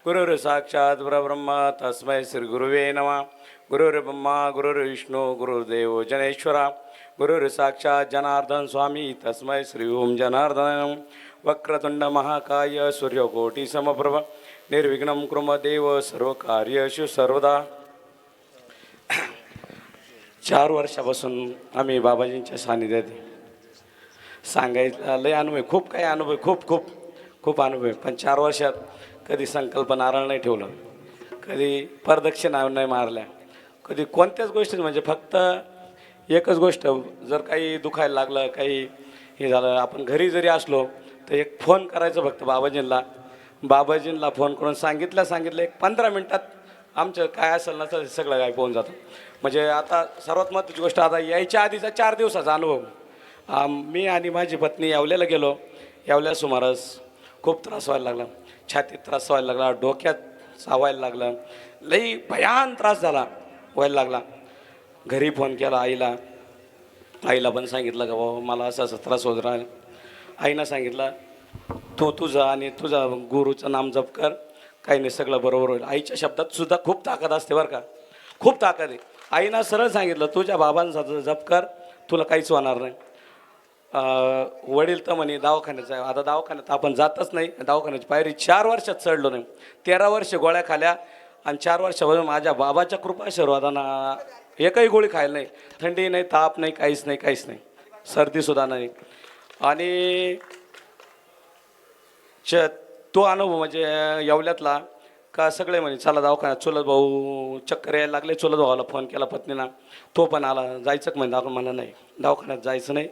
गुरुर् साक्षात परब्रह्म तस्मै श्री गुरुवे नमः. गुरुर्ब्रह्मा गुरुर्विष्णू गुरुर्देव जनेश्वरा गुरुर् साक्षात जनार्दन स्वामी तस्मै श्री ओम जनार्दन. वक्रतुंड महाकाय सूर्यकोटी समप्रभ निर्विघ्नं कुरु देव सर्व कार्येषु सर्वदा. 4 वर्षापासून आम्ही बाबाजींच्या सानिध्यात सांगायचं लय अनुभव, खूप काही अनुभव, खूप अनुभव. पण 4 वर्षात कधी संकल्प नारळ नाही ठेवलं, कधी प्रदक्षिणा नाही मारल्या, कधी कोणत्याच गोष्टीत म्हणजे फक्त एकच गोष्ट, जर काही दुखायला लागलं, काही हे झालं, आपण घरी जरी असलो तर एक फोन करायचं फक्त बाबाजींना फोन करून सांगितलं एक 15 मिनटात आमचं काय असेल ना तर सगळं काय पोहून जातं. म्हणजे आता सर्वात महत्त्वाची गोष्ट, आता यायच्या आधीचा 4 दिवसाचा अनुभव. मी आणि माझी पत्नी येवल्याला गेलो. येवल्या सुमारास खूप त्रास व्हायला लागला, छातीत त्रास व्हायला लागला, डोक्यात व्हायला लागलं, लई भयान त्रास व्हायला लागला. घरी फोन केला आईला पण सांगितलं का बाबा मला असं त्रास होत राहिला. आईनं सांगितलं तुझं आणि तुझा गुरुचं नाम जप कर, काही नाही सगळं बरोबर होईल. आईच्या शब्दात सुद्धा खूप ताकद असते बरं का, खूप ताकद आहे. आईनं सरळ सांगितलं तुझ्या बाबांचा जप कर, तुला काहीच होणार नाही. वडील तर म्हणे दवाखान्यात जाय. आता दवाखान्यात आपण जातच नाही, दवाखान्याची पायरी 4 वर्षात चढलो नाही. 13 वर्ष गोळ्या खाल्या आणि 4 वर्षापासून माझ्या बाबाच्या कृपा आशीर्वादानं एकही गोळी खायला नाही, थंडी नाही, ताप नाही, काहीच नाही, सर्दीसुद्धा नाही. आणि तो अनुभव म्हणजे येवल्यातला का सगळे म्हणे चला दवाखान्यात. चुलत भाऊ चक्कर यायला लागले, चुलत भावाला फोन केला पत्नीला, तो पण आला. जायचं का म्हणजे आपण मला नाही दवाखान्यात जायचं नाही.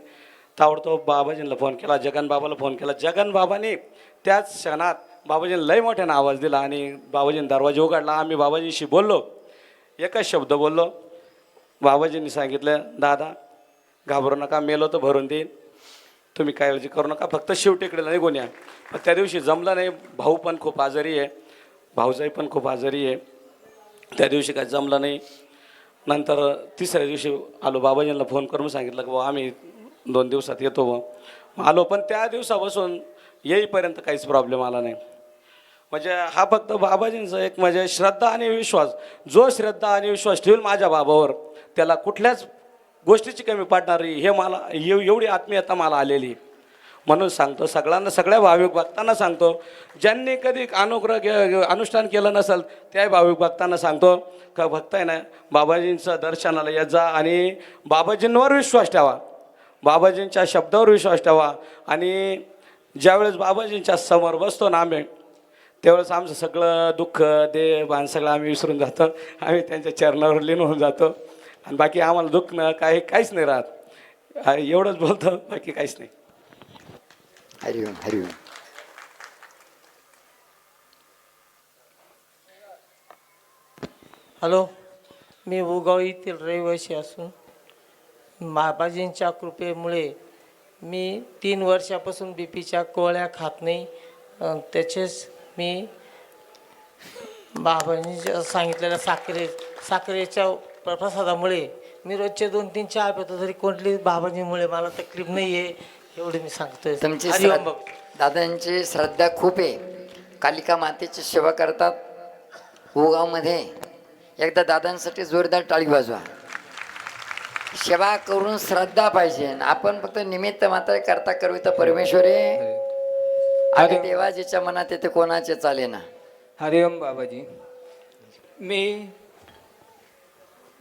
ताबडतोब बाबाजींना फोन केला, जगन बाबाला फोन केला. जगन बाबाने त्याच क्षणात बाबाजींना लय मोठ्यानं आवाज दिला आणि बाबाजींनी दरवाजा उघडला. आम्ही बाबाजींशी बोललो, एकच शब्द बोललो. बाबाजींनी सांगितलं दादा घाबरू नका, मेलो तर भरून देईन, तुम्ही काळजी करू नका, फक्त शिवटेकडीला निघून या. पण त्या दिवशी जमलं नाही. भाऊ पण खूप आजारी आहे, भाऊजाई पण खूप आजारी आहे. त्या दिवशी काय जमलं नाही. नंतर 3ऱ्या दिवशी आलो, बाबाजींना फोन करून सांगितलं की बाबा आम्ही 2 दिवसात येतो. मग आलो. पण त्या दिवसापासून येईपर्यंत काहीच प्रॉब्लेम आला नाही. म्हणजे हा फक्त बाबाजींचं एक म्हणजे श्रद्धा आणि विश्वास. जो श्रद्धा आणि विश्वास ठेवून माझ्या बाबावर त्याला कुठल्याच गोष्टीची कमी पडणार नाही. हे मला एवढी आत्मीयता मला आलेली. म्हणून सांगतो सगळ्यांना, सगळ्या भाविक भक्तांना सांगतो, ज्यांनी कधी अनुष्ठान केलं नसेल त्या भाविक भक्तांना सांगतो का भक्त आहे ना, बाबाजींचं दर्शनाला येत जा आणि बाबाजींवर विश्वास ठेवा, बाबाजींच्या शब्दावर विश्वास ठेवा. आणि ज्यावेळेस बाबाजींच्या समोर बसतो ना आम्ही, त्यावेळेस आमचं सगळं दुःख देह भान सगळं आम्ही विसरून जातो. आम्ही त्यांच्या चरणावर लीन होऊन जातो आणि बाकी आम्हाला दुःख न काहीच नाही राहत. एवढंच बोलतो, बाकी काहीच नाही. हरिओम हरिओम. हॅलो, मी उगाव येथील रहिवासी असून बाबाजींच्या कृपेमुळे मी 3 वर्षापासून बीपीच्या गोळ्या खात नाही. त्याचेच मी बाबांनी सांगितलेल्या साखरेच्या प्रसादामुळे मी रोजचे 2-3 चहा पितो, तरी कोणती बाबाजीमुळे मला तकलीफ नाही आहे, एवढं मी सांगतोय. तुमची हरिओम बाबा. दादांची श्रद्धा खूप आहे. कालिका मातेची सेवा करतात उगावमध्ये. एकदा दादांसाठी जोरदार टाळी वाजवा. सेवा करून श्रद्धा पाहिजे. आपण फक्त निमित्त मात्र करता करविता परमेश्वर आहे आणि देवाजीच्या मनात येते, कोणाचे चाले ना. हरिओम बाबाजी.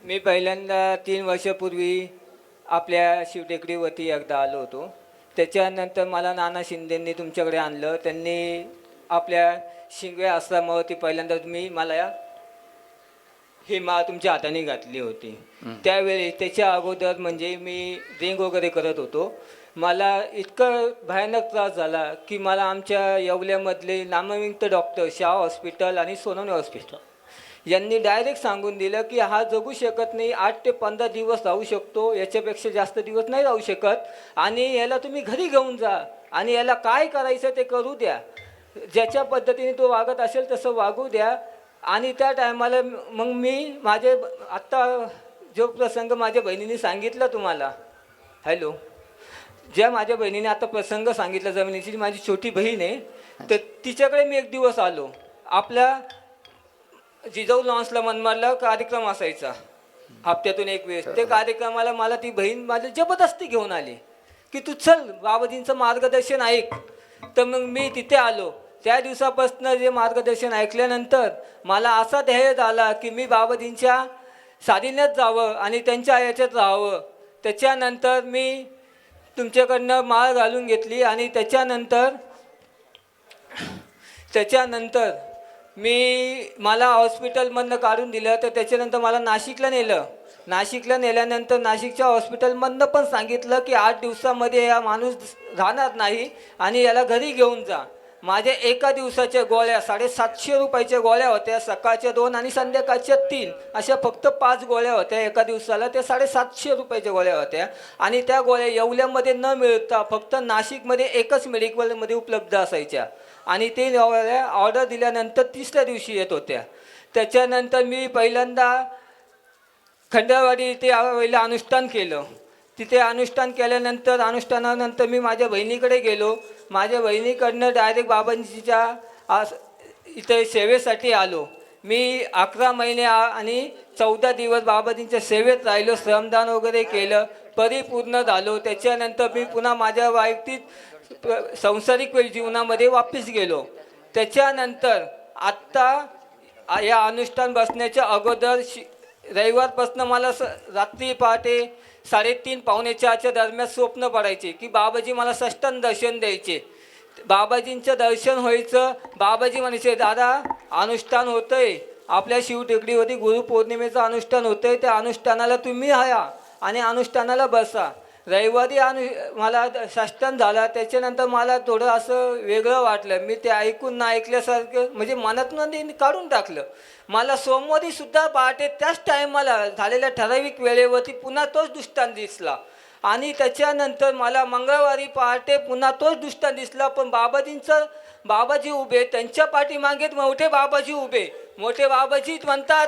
मी पहिल्यांदा 3 वर्षापूर्वी आपल्या शिवटेकडीवरती एकदा आलो होतो. त्याच्यानंतर मला नाना शिंदेंनी तुमच्याकडे आणलं. त्यांनी आपल्या शिंगवे आश्रमावरती पहिल्यांदा मला ही माळ तुमच्या हाताने घातली होती. त्यावेळी त्याच्या अगोदर म्हणजे मी ड्रिंक वगैरे करत होतो. मला इतकं भयानक त्रास झाला की मला आमच्या येवल्यामधले नामवंत डॉक्टर शाह हॉस्पिटल आणि सोनवणे हॉस्पिटल यांनी डायरेक्ट सांगून दिलं की हा जगू शकत नाही, 8 ते 15 दिवस राहू शकतो, याच्यापेक्षा जास्त दिवस नाही राहू शकत, आणि याला तुम्ही घरी घेऊन जा आणि याला काय करायचं ते करू द्या, ज्याच्या पद्धतीने तो वागत असेल तसं वागू द्या. आणि त्या टायमाला मग मी आत्ता जो प्रसंग माझ्या बहिणीने सांगितला तुम्हाला, हॅलो, ज्या माझ्या बहिणीने आता प्रसंग सांगितला जमिनीची, माझी छोटी बहीण आहे, तर तिच्याकडे मी एक दिवस आलो. आपल्या जिजाऊ लॉन्सला मनमाडला कार्यक्रम असायचा हप्त्यातून एक वेळेस. त्या कार्यक्रमाला मला ती बहीण माझी जबरदस्ती घेऊन आली की तू चल बाबाजींचं मार्गदर्शन ऐक. तर मग मी तिथे आलो. त्या दिवसापासून जे मार्गदर्शन ऐकल्यानंतर मला असा ध्येय झाला की मी बाबाजींच्या साधीण्यात जावं आणि त्यांच्या याच्यात राहावं. त्याच्यानंतर मी तुमच्याकडनं माळ घालून घेतली आणि त्याच्यानंतर मला हॉस्पिटलमधनं काढून दिलं. तर त्याच्यानंतर मला नाशिकला नेलं. नाशिकला नेल्यानंतर नाशिकच्या हॉस्पिटलमधनं पण सांगितलं की 8 दिवसामध्ये हा माणूस राहणार नाही आणि याला घरी घेऊन जा. माझ्या एका दिवसाच्या गोळ्या 750 रुपयाच्या गोळ्या होत्या. सकाळच्या 2 आणि संध्याकाळच्या 3 अशा फक्त 5 गोळ्या होत्या एका दिवसाला. त्या 750 रुपयाच्या गोळ्या होत्या आणि त्या गोळ्या येवल्यामध्ये न मिळता फक्त नाशिकमध्ये एकच मेडिकलमध्ये उपलब्ध असायच्या आणि ते गोळ्या ऑर्डर दिल्यानंतर 3ऱ्या दिवशी येत होत्या. त्याच्यानंतर मी पहिल्यांदा खंडेवाडी इथे पहिलं अनुष्ठान केलं. तिथे अनुष्ठान केल्यानंतर अनुष्ठानानंतर मी माझ्या बहिणीकडे गेलो. माझ्या बहिणीकडनं डायरेक्ट बाबांजीच्या इथे सेवेसाठी आलो. मी 11 महिने आणि 14 दिवस बाबाजींच्या सेवेत राहिलो. श्रमदान वगैरे केलं, परिपूर्ण झालो. त्याच्यानंतर मी पुन्हा माझ्या वैयक्तिक सांसारिक जीवनामध्ये वापस गेलो. त्याच्यानंतर आत्ता या अनुष्ठान बसण्याच्या अगोदर रविवारपासून मला रात्री पहाटे 3:30 पावणे 4च्या दरम्यान स्वप्न पडायचे की बाबाजी मला साष्टांग दर्शन द्यायचे. बाबाजींचं दर्शन व्हायचं. बाबाजी म्हणायचे, दादा अनुष्ठान होतंय आपल्या शिवटेकडीवरती, गुरुपौर्णिमेचं अनुष्ठान होतंय, त्या अनुष्ठानाला तुम्ही या आणि अनुष्ठानाला बसा. रविवारी मला साष्टांग झाला. त्याच्यानंतर मला थोडं असं वेगळं वाटलं. मी ते ऐकून ना ऐकल्यासारखं म्हणजे मनातून काढून टाकलं. मला सोमवारी सुद्धा पहाटे त्याच टायमाला झालेल्या ठराविक वेळेवरती पुन्हा तोच दृष्टांत दिसला आणि त्याच्यानंतर मला मंगळवारी पहाटे पुन्हा तोच दृष्टांत दिसला. पण बाबाजी उभे, त्यांच्या पाठीमागे मोठे बाबाजी उभे. मोठे बाबाजी म्हणतात,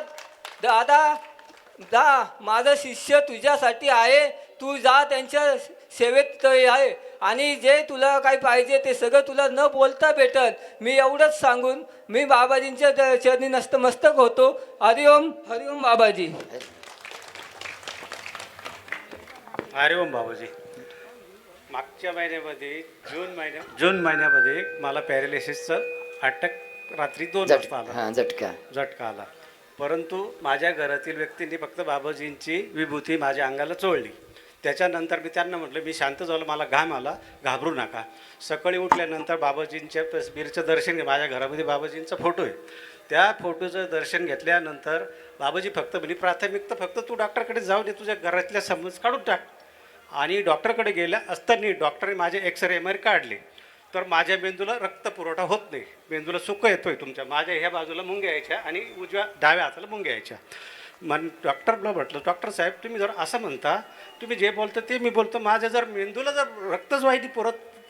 दादा माझा शिष्य तुझ्यासाठी आहे, तू जा त्यांच्या सेवेत आहे आणि जे तुला काही पाहिजे ते सगळं तुला न बोलता भेटल. मी एवढंच सांगून मी बाबाजींच्या चरणी नतमस्तक होतो. हरिओम हरिओम बाबाजी. हरिओम बाबाजी. मागच्या महिन्यामध्ये जून महिन्यामध्ये मला पॅरालिसिसचं अटक रात्री 2 वाजता आला, झटका आला. परंतु माझ्या घरातील व्यक्तींनी फक्त बाबाजींची विभूती माझ्या अंगाला चोळली. त्याच्यानंतर मी त्यांना म्हटलं, मी शांत झालो, मला घाम आला, घाबरू नका. सकाळी उठल्यानंतर बाबाजींच्या तसबीरचं दर्शन घे. माझ्या घरामध्ये बाबाजींचा फोटो आहे. त्या फोटोचं दर्शन घेतल्यानंतर बाबाजी फक्त म्हणजे प्राथमिक तर फक्त तू डॉक्टरकडे जाऊन ये, तुझ्या घरातल्या समज काढून टाक. आणि डॉक्टरकडे गेल्या असताना डॉक्टरने माझे एक्सरे एम आर काढले, तर माझ्या मेंदूला रक्तपुरवठा होत नाही, मेंदूला सुकं येतोय तुमच्या. माझ्या ह्या बाजूला मुंग्या यायच्या आणि डाव्या हाताला मुंग्या यायच्या. डॉक्टरला म्हटलं, डॉक्टर साहेब तुम्ही जर असं म्हणता, तुम्ही जे बोलता ते मी बोलतो, माझ्या जर मेंदूला जर रक्तच वाहिनी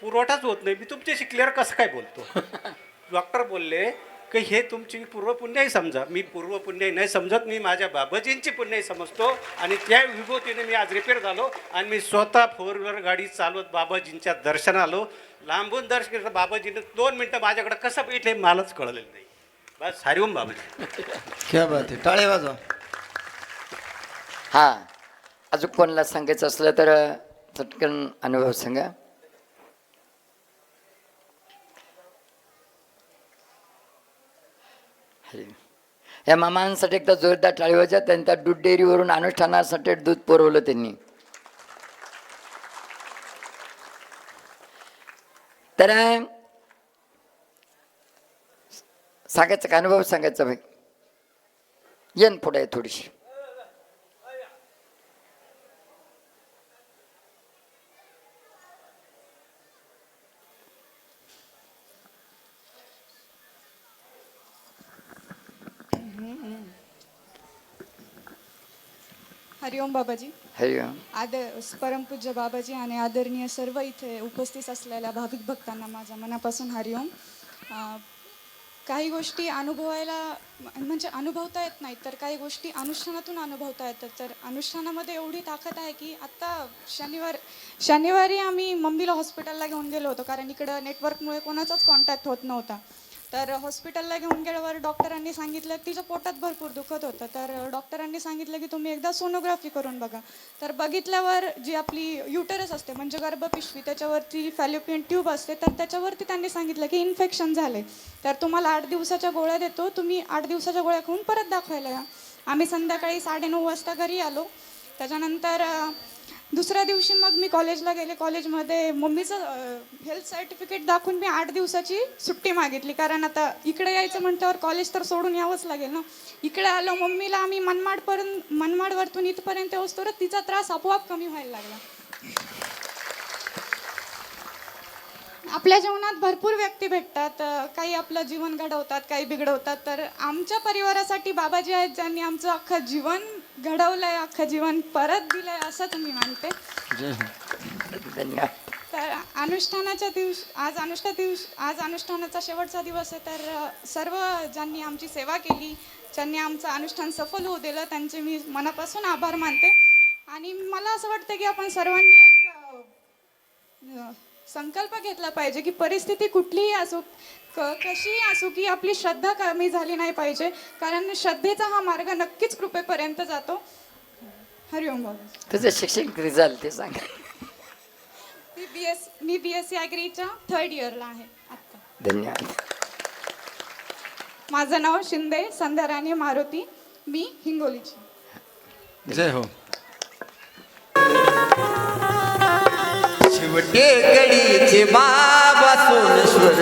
पुरवठाच होत नाही, मी तुमच्याशी क्लिअर कसं काय बोलतो. डॉक्टर बोलले की हे तुमची पूर्वपुण्याही समजा. मी पूर्वपुण्याही नाही समजत, मी माझ्या बाबाजींची पुण्याही समजतो. आणि त्या विभूतीने मी आज रिपेअर झालो आणि मी स्वतः 4 व्हीलर गाडी चालवत बाबाजींच्या दर्शन आलो. लांबून दर्शन केलं. बाबाजीने 2 मिनटं माझ्याकडे कसं बैठले मलाच कळलेलं नाही. बस हरिओम बाबाजी. क्या बात आहे, टाळे वाजवा. हां, अजून कोणाला सांगायचं असलं तर चटकन अनुभव सांगा. या मामांसाठी एकदा जोरदार टाळी वाजवा. त्यांच्या दूध डेअरीवरून अनुष्ठानासाठी दूध पुरवलं त्यांनी. तर सांगायचं का अनुभव सांगायचा भाई, येन पुढे आहे थोडीशी. हरिओम बाबाजी. हरिओम. परमपूज्य बाबाजी आणि आदरणीय सर्व इथे उपस्थित असलेल्या भाविक भक्तांना माझ्या मनापासून हरिओम. काही गोष्टी अनुभवायला म्हणजे अनुभवता येत नाहीत, तर काही गोष्टी अनुष्ठानातून अनुभवता येतात. तर अनुष्ठानामध्ये एवढी ताकद आहे की आत्ता शनिवारी आम्ही मम्मीला हॉस्पिटलला घेऊन गेलो होतो, कारण इकडं नेटवर्कमुळे कोणाचाच कॉन्टॅक्ट होत नव्हता. तर हॉस्पिटलला घेऊन गेल्यावर डॉक्टरांनी सांगितलं, तिच्या पोटात भरपूर दुखत होतं. तर डॉक्टरांनी सांगितलं की तुम्ही एकदा सोनोग्राफी करून बघा. तर बघितल्यावर जी आपली युटरस असते म्हणजे गर्भपिशवी, त्याच्यावरती फॅलोपियन ट्यूब असते, तर त्याच्यावरती त्यांनी सांगितलं की इन्फेक्शन झाले, तर तुम्हाला 8 दिवसाच्या गोळ्या देतो, तुम्ही 8 दिवसाच्या गोळ्या खाऊन परत दाखवायला या. आम्ही संध्याकाळी 9:30 वाजता घरी आलो. त्याच्यानंतर दुसऱ्या दिवशी मग मी कॉलेजला गेले. कॉलेजमध्ये मम्मीचं हेल्थ सर्टिफिकेट दाखवून मी 8 दिवसाची सुट्टी मागितली, कारण आता इकडे यायचं म्हटल्यावर कॉलेज तर सोडून यावंच लागेल ना. इकडे आलो. मम्मीला आम्ही मनमाडवरतून इथपर्यंत येऊस्तोवर तिचा त्रास आपोआप कमी व्हायला लागला. आपल्या जीवनात भरपूर व्यक्ती भेटतात, काही आपलं जीवन घडवतात, काही बिघडवतात. तर आमच्या परिवारासाठी बाबाजी आहेत, ज्यांनी आमचं अख्खं जीवन घडवलंय, अख्खं जीवन परत दिलंय असं तुम्ही मानते. तर अनुष्ठानाच्या दिवशी आज अनुष्ठानाचा शेवटचा दिवस आहे. तर सर्व ज्यांनी आमची सेवा केली, ज्यांनी आमचं अनुष्ठान सफल होऊ दिलं, त्यांचे मी मनापासून आभार मानते. आणि मला असं वाटतं की आपण सर्वांनी एक संकल्प घेतला पाहिजे की परिस्थिती कुठलीही असो, कशी असो, की आपली श्रद्धा कमी झाली नाही पाहिजे, कारण श्रद्धेचा हा मार्ग नक्कीच कृपेपर्यंत जातो. हरिओम बाबा. तुझं शिक्षण किती झालं ते सांग. मी BSc ॲग्रीच्या 3rd इयरला आहे आता. धन्यवाद. माझं नाव शिंदे संध्याराणी मारुती, मी हिंगोलीची. जय हो. शिवटे गडीचे बाबा सोमेश्वर,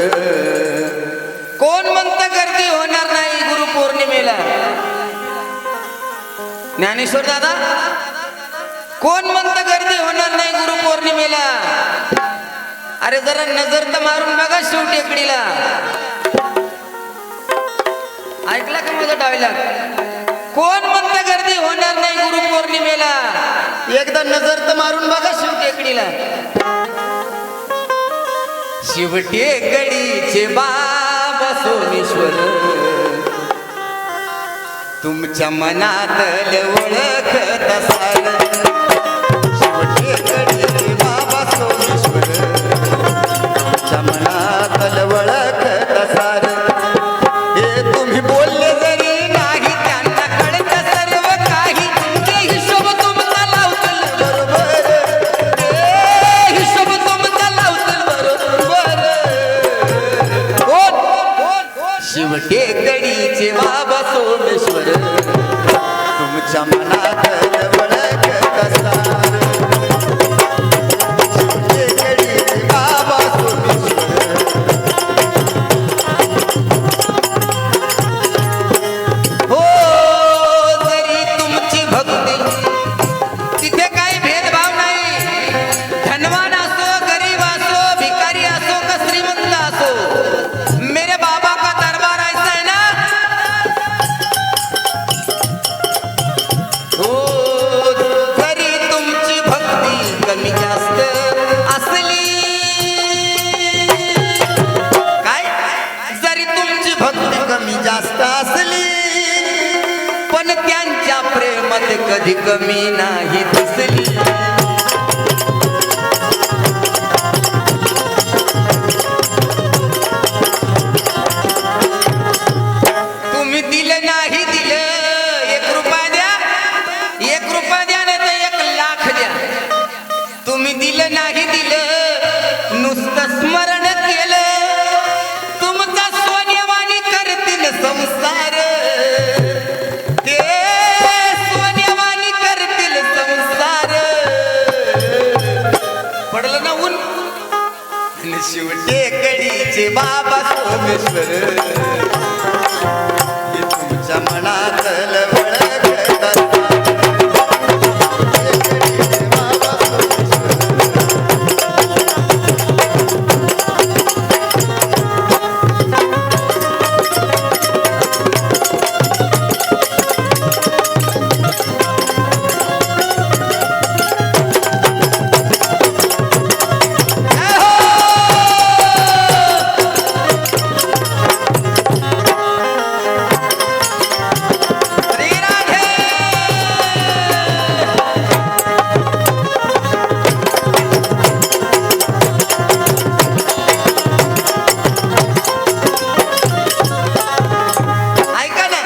कोण म्हणतं गर्दी होणार नाही गुरुपौर्णिमेला. ज्ञानेश्वर दादा, कोण म्हणतं गर्दी होणार नाही गुरुपौर्णिमेला. अरे जरा नजर तर मारून बघा शिवटेकडीला. ऐकला का माझा डायलॉग? कोण म्हणतं गर्दी होणार नाही गुरुपौर्णिमेला. एकदा नजर तर मारून बघा शिवटेकडीला. शिवटेकडीचे बाबा सोमेश्वर, तुमच्या मनातल ओळखत असाल. शिवटेकडीचे बाबा सोमेश्वर, तुमच्या मनातल ओळखत असाल. हे तुम्ही बोलले जरी नाही, त्यांना कळत सर्व काही. ते हिशोब तुमचा लावतील बरोबर, ते हिशोब शिवटेकडीचे बाबा सोमेश्वर तुमच्या मनात वळखत असता शिवटेकडीचे बाबा सोमेश्वर हो जरी तुमची भक्ती तिथे काही भेदभाव नाही धनवान असो गरीब असो भिकारी असो का श्रीमंत असो मेरे बाबा का दरबार ऐसा है ना हो जरी तुमची भक्ती कमी जास्त असली काय जरी तुमची भक्ती कमी जास्त असली पण त्यांच्या प्रेमात कधी कमी नाही दिसली तुम्ही दिलं नाही दिलं 1 रुपया द्या 1 रुपया द्या नाही तर 1 लाख द्या तुम्ही दिलं नाही दिलं नुसतं स्मरण केलं तुमचा सोन्यवाणी करतील संसार ते सोन्यवाणी करतील संसार पडलं ना ऊन आणि शिवटेकडीचे बाबा सोमेश्वर हे तुमच्या मनात वळखत असता. शिवटेकडीचे बाबा ऐका ना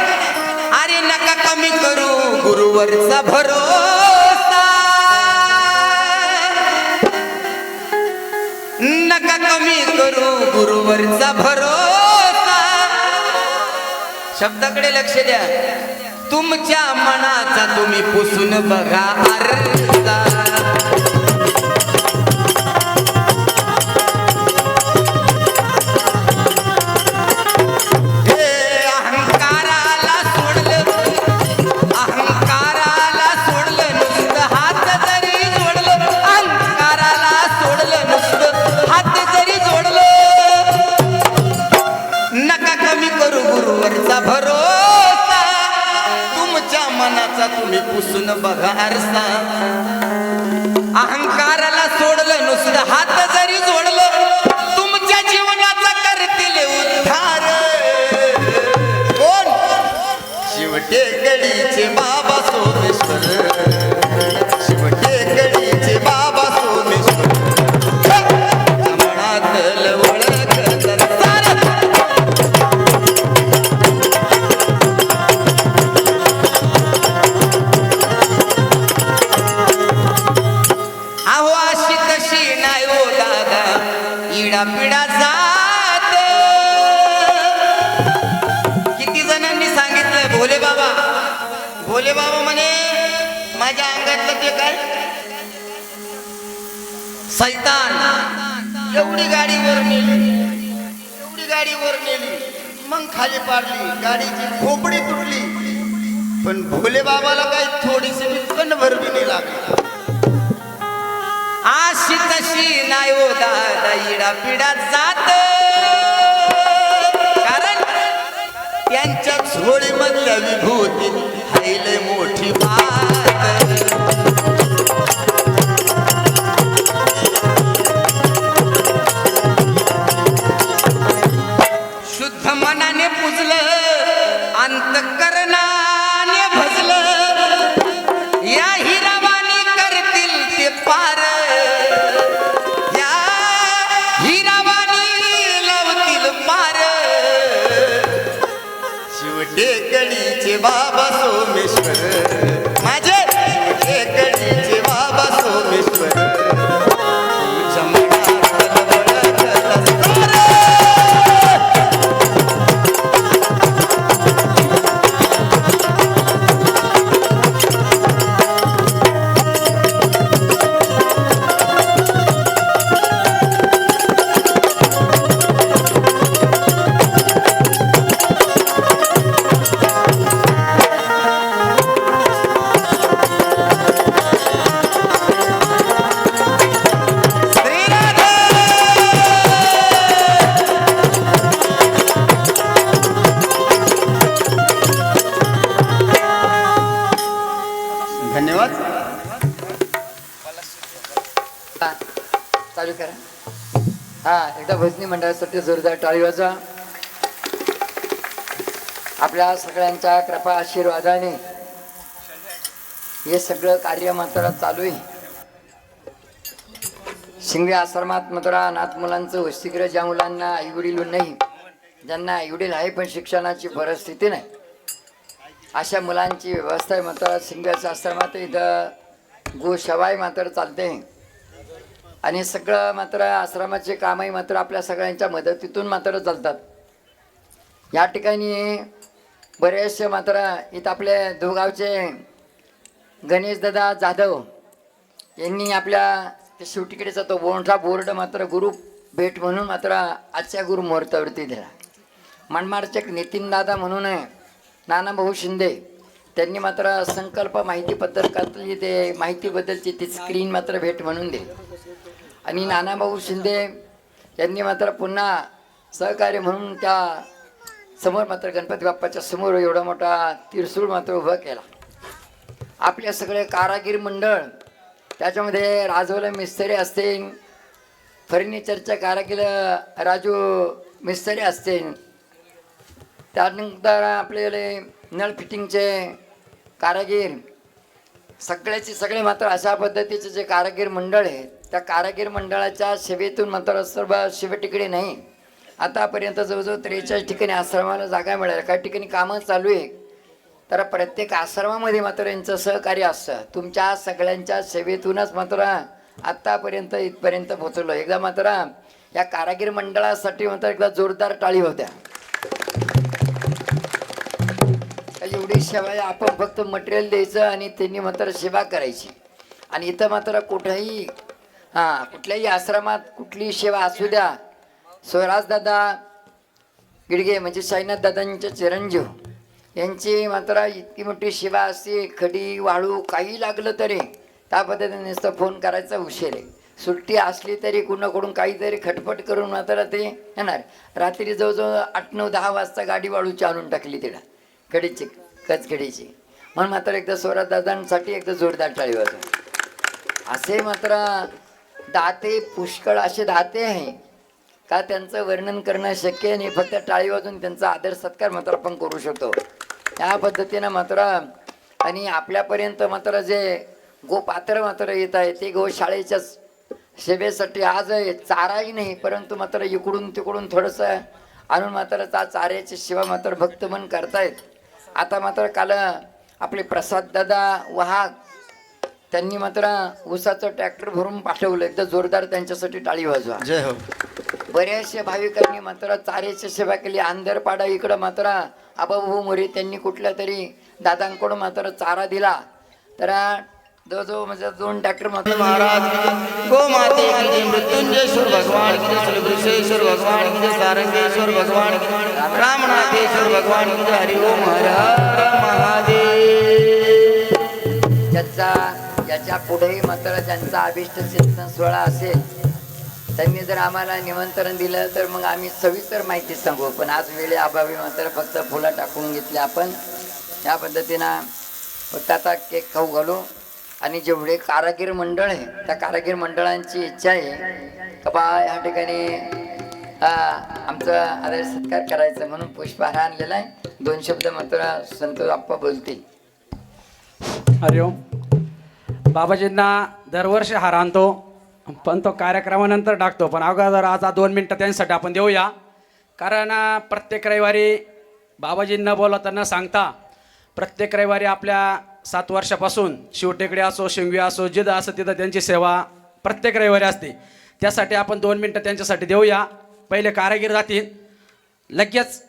अरे नका कमी करू गुरुवरचा भरोसा नका कमी करू गुरुवरचा भरोसा शब्दाकडे लक्ष द्या तुमच्या मनाचा तुम्ही पुसून बघा आरसा हे अहंकाराला सोडलं नुसतं हात जरी जोडलं अहंकाराला सोडलं नुसतं हात जरी जोडलं नका कमी करू गुरुवरचा भरोसा तुमच्या मनाचा तुम्ही पुसून बघा आरसा अहंकाराला सोडलं नुसतं हात जरी जोडलं तुमच्या जीवनाचा करतील उद्धार कोण शिवटेकडीचे बाबा सोमेश्वर शिवटेकडीचे बाबा सोमेश्वर मनातल ओळखत असताना. अहो अशी तशी नाही हो दादा इडा पिडा जात किती जणांनी सांगितलं भोले बाबा म्हणे माझ्या अंगातलं ते काय सैतान एवढी गाडी वर नेली मग खाली पाडली गाडीची खोपडी तुटली पण भोले बाबाला काही थोडीशी कणभर बी नाही लागली अशी तशी नाही हो दादा इडा पिडा जात कारण त्यांच्या झोळीमधल्या विभूती हायले मोठी बात शुद्ध मनाने पुजलं अंतकरणाने भजलं या हिरावानी करतील ते पार या हिरावानी लावतील पार शिवटेकडीचे बाबा सोमेश्वर चालू करा. हा, एकदा भजनी मंडळासाठी जोरदार टाळी वाजवा. आपल्या सगळ्यांच्या कृपा आशीर्वादाने हे सगळं कार्य मात्र चालू आहे. शिंगवे आश्रमात मात्र अनाथ मुलांचं वसतिगृह, ज्या मुलांना आईवडील नाही, ज्यांना आईवडील आहे पण शिक्षणाची परिस्थिती नाही, अशा मुलांची व्यवस्था आहे मात्र शिंगव्याच्या आश्रमात. इथं गोशावाही मात्र चालते आणि सगळं मात्र आश्रमाचे कामही मात्र आपल्या सगळ्यांच्या मदतीतून मात्र चालतात. या ठिकाणी बरेचसे मात्र इथं आपले दुगावचे गणेशदादा जाधव यांनी आपल्या शिवटिकडेचा तो बोंडचा बोर्ड मात्र गुरु भेट म्हणून मात्र आजच्या गुरु मुहूर्तावरती दिला. मनमाडचे नितीन दादा म्हणून आहे, नानाभाऊ शिंदे, त्यांनी मात्र संकल्प माहिती पत्रकातली ते माहितीबद्दलची ती स्क्रीन मात्र भेट म्हणून दिली. आणि नानाभाऊ शिंदे यांनी मात्र पुन्हा सहकार्य म्हणून त्या समोर मात्र गणपती बाप्पाच्या समोर एवढा मोठा तिरसूळ मात्र उभा केला. आपले सगळे कारागीर मंडळ, त्याच्यामध्ये राजवले मिस्त्री असतील, फर्निचरच्या कारागीर राजू मिस्त्री असतील, त्यानंतर आपले नळ फिटिंगचे कारागीर, सगळ्याचे सगळे मात्र अशा पद्धतीचे जे कारागीर मंडळ आहे, त्या कारागीर मंडळाच्या सेवेतून मात्र सर्व शिवटिकडे नाही, आतापर्यंत जवळजवळ 43 ठिकाणी आश्रमाला जागा मिळाल्या. काही ठिकाणी कामं चालू आहे, तर प्रत्येक आश्रमामध्ये मात्र यांचं सहकार्य असतं. तुमच्या सगळ्यांच्या सेवेतूनच मात्र आत्तापर्यंत इथपर्यंत पोहोचलो. एकदा मात्र या कारागीर मंडळासाठी मात्र एकदा जोरदार टाळी होत्या. एवढी सेवा आहे, आपण फक्त मटेरियल द्यायचं आणि त्यांनी मात्र सेवा करायची. आणि इथं मात्र कुठेही कुठल्याही आश्रमात कुठलीही सेवा असू द्या, स्वराजदादा गिडगे म्हणजे साईनाथ दादांचे चिरंजीव यांची मात्र इतकी मोठी सेवा असते. खडी वाळू काही लागलं तरी त्या पद्धतीने नुसतं फोन करायचा उशीर आहे. सुट्टी असली तरी कुणाकडून काहीतरी खटपट करून मात्र ते येणार. रात्री जवळजवळ 8, 9, 10 वाजता गाडी वाळूची आणून टाकली तिला खडीची, कचखडीची. म्हणून मात्र एकदा स्वराजदादांसाठी एकदा जोरदार टाळी वाजवा. असे मात्र दाते पुष्कळ असे दाते आहे का त्यांचं वर्णन करणं शक्य नाही. फक्त टाळी वाजून त्यांचा आदर सत्कार मात्र आपण करू शकतो. त्या पद्धतीनं मात्र आणि आपल्यापर्यंत मात्र जे गोपात्र मात्र येत आहे ते गोशाळेच्या सेवेसाठी आज चाराही नाही, परंतु मात्र इकडून तिकडून थोडंसं आणून मात्र त्या चाऱ्याची सेवा मात्र भक्तमन करतायत. आता मात्र काल आपले प्रसाददादा वाहक त्यांनी मात्र ऊसाचं ट्रॅक्टर भरून पाठवलं. एकदा जोरदार त्यांच्यासाठी टाळी वाजवा. जय हो. बऱ्याचशा भाविकांनी मात्र चाऱ्याची सेवा केली. आंधरपाडा इकडं मात्र आबाभाऊ मोरे त्यांनी कुठल्या तरी दादांकडून मात्र चारा दिला. तर जवळजवळ म्हणजे 2 ट्रॅक्टर मात्र महाराज गो माते की जय, मृत्युंजयेश्वर भगवान की जय, श्रीवृषेश्वर भगवान की जय, सारंगेश्वर भगवान की जय, रामनाथेश्वर भगवान की जय. हरि ओम हर हर महादेव. याच्या पुढेही मात्र ज्यांचा अभिष्ट चिंतन सोहळा असेल त्यांनी जर आम्हाला निमंत्रण दिलं तर मग आम्ही सविस्तर माहिती सांगू. पण आज वेळे अभावी मात्र फक्त फुलं टाकून घेतली आपण. या पद्धतीनं फक्त आता केक खाऊ घालू. आणि जेवढे कारागीर मंडळ आहे त्या कारागीर मंडळांची इच्छा आहे का बा या ठिकाणी आमचा आदर सत्कार करायचा म्हणून पुष्पहार आणलेला आहे. 2 शब्द मात्र संतोष आप्पा बोलतील. हरिओम. बाबाजींना दरवर्षी हार आणतो, पण तो कार्यक्रमानंतर टाकतो. पण अगोदर आता 2 मिनटं त्यांच्यासाठी आपण देऊया. कारण प्रत्येक रविवारी बाबाजींना बोलवता न सांगता प्रत्येक रविवारी आपल्या 7 वर्षापासून शिवटेकडे असो, शिंगवी असो, जिथं असो तिथं त्यांची सेवा प्रत्येक रविवारी असते. त्यासाठी आपण 2 मिनटं त्यांच्यासाठी देऊया. पहिले कारागीर जातील, लगेच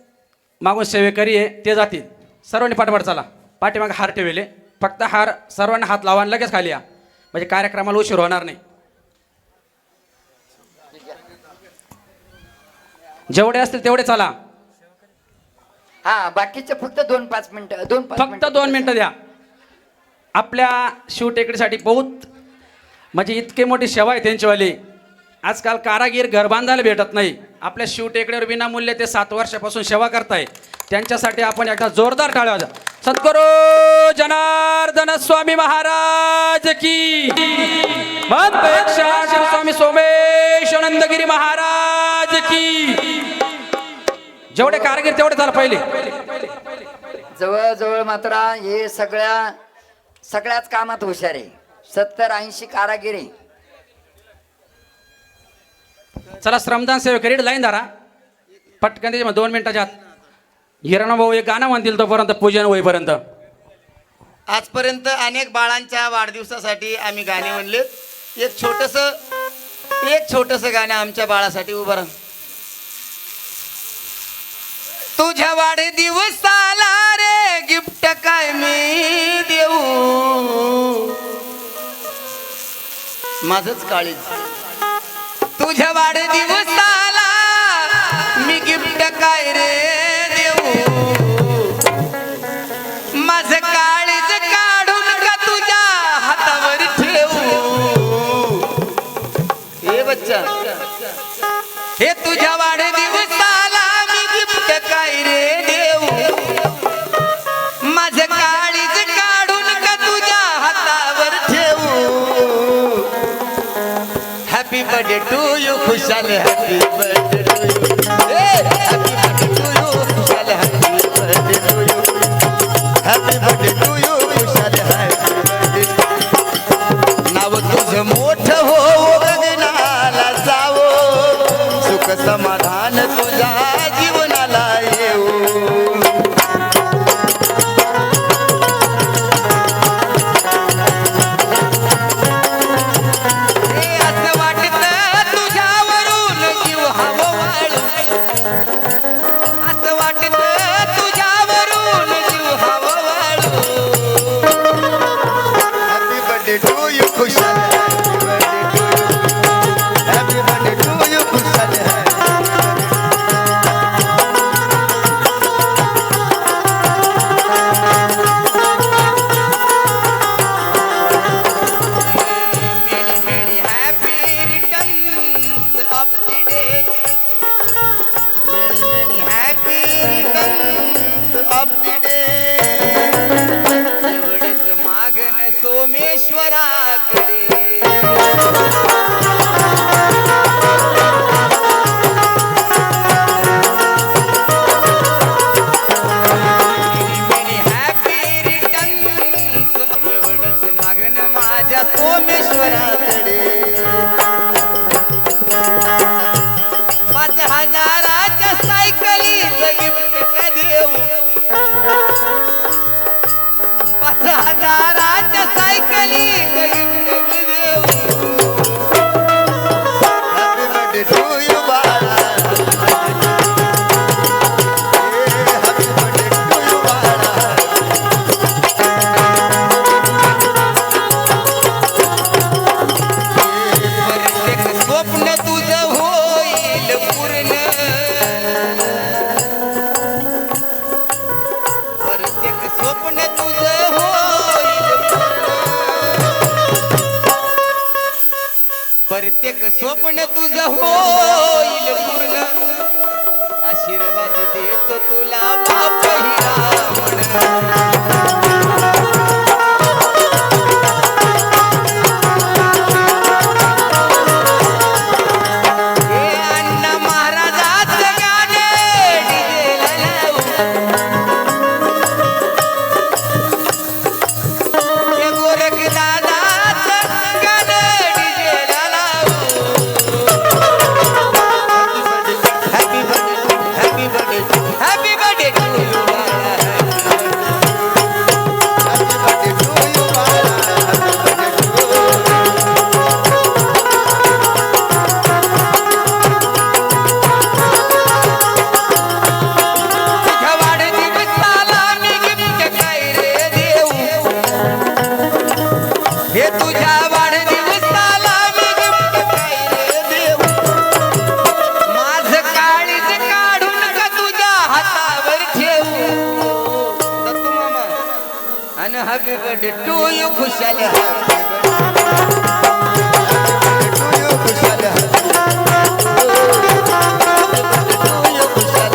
मागून सेवेकरी आहे ते जातील. सर्वांनी पाठोपाठ चला. पाठीमागे हार ठेवले, फक्त हार सर्वांना हात लावा आणि लगेच खाली या, म्हणजे कार्यक्रमाला उशीर होणार नाही. जेवढे असतील तेवढे चला. बाकीचे फक्त 2-5 मिनिटं फक्त 2 मिनिटं द्या. आपल्या शिवटेकडीसाठी बहुत म्हणजे इतकी मोठी सेवा आहे त्यांचीवाली. आजकाल कारागीर घर बांधायला भेटत नाही. आपल्या शिवटेकडीवर विनामूल्य ते 7 वर्षापासून सेवा करताय. त्यांच्यासाठी आपण एकदा जोरदार टाळ्या वाजवा. सद्गुरू जनार्दन स्वामी महाराज की. सोमेश नंदगिरी महाराज की. जेवढे कारगिर तेवढे झालं पहिले. जवळजवळ मात्र हे सगळ्याच कामात हुशार आहे. 70-80 कारागिरी. चला श्रमदान सेवक रेड लाईन धरा पटकन त्याच्या 2 मिनिटाच्या आत. हिरण भाऊ एक गाणं म्हणतील तोपर्यंत पूजन होईपर्यंत. आजपर्यंत अनेक बाळांच्या वाढदिवसासाठी आम्ही गाणे म्हणले. एक छोटस गाणं आमच्या बाळासाठी उभं राहा. तुझ्या वाढदिवसाला रे गिफ्ट काय मी देऊ, माझच काळीज. तुझ्या वाढदिवसाला मी गिफ्ट काय रे देऊ, माझं काळीज काढून का तुझ्या हातावर ठेवू. हे बच्चा, हे तुझ्या वाढदिवसाला मी गिफ्ट काय रे देऊ, माझं काळीज काढून का तुझ्या हातावर ठेवू. Happy birthday to you Khushal, happy birthday to you, happy birthday to you Khushal, happy birthday to you, happy birthday to you Khushal, happy birthday. नाव तुझं मोठं हो गगनाला जावो, सुख समाधान तुझ्या जीवनाला येऊ. असं वाटतं तुझ्यावरून जीव हववाळू, असं वाटतं तुझ्यावरून जीव हववाळू. Happy birthday to you Khushal, happy birthday to you खुशाल, सोमेश्वराकडे. हॅपी रिटर्न्स, एवढंच मागणं माझ्या सोमेश्वराकडे. 5,000च्या सायकलीचं गिफ्ट का देऊ, 5,000च्या सायकलीचं गिफ्ट का देऊ. हॅपी बर्थडे टू यू बाळा, हॅपी बर्थडे टू यू बाळा. प्रत्येक स्वप्न तुझं होईल पूर्ण, प्रत्येक स्वप्न तुझं होईल पूर्ण, प्रत्येक स्वप्न तुझं होईल पूर्ण. आशीर्वाद देतो तुला बाप हिरावण. हे अण्णा महाराजाचं गाणे डीजेला लावू, हे गोरख दादाचं गाणं डीजेला लावू. Happy birthday, happy birthday, happy birthday to you बाळा, हॅपी बर्थडे टू यू बाळा, हॅपी बर्थडे टू यू. तुझ्या वाढदिवसाला मी गिफ्ट काय रे देऊ, हे तुझ्या वाढदिवसाला मी गिफ्ट काय रे देऊ, माझं काळीज काढून का तुझ्या हातावर ठेवू. दत्तू मामा आणि happy birthday to you Khushal, happy birthday to you Khushal, happy birthday to you खुशाल,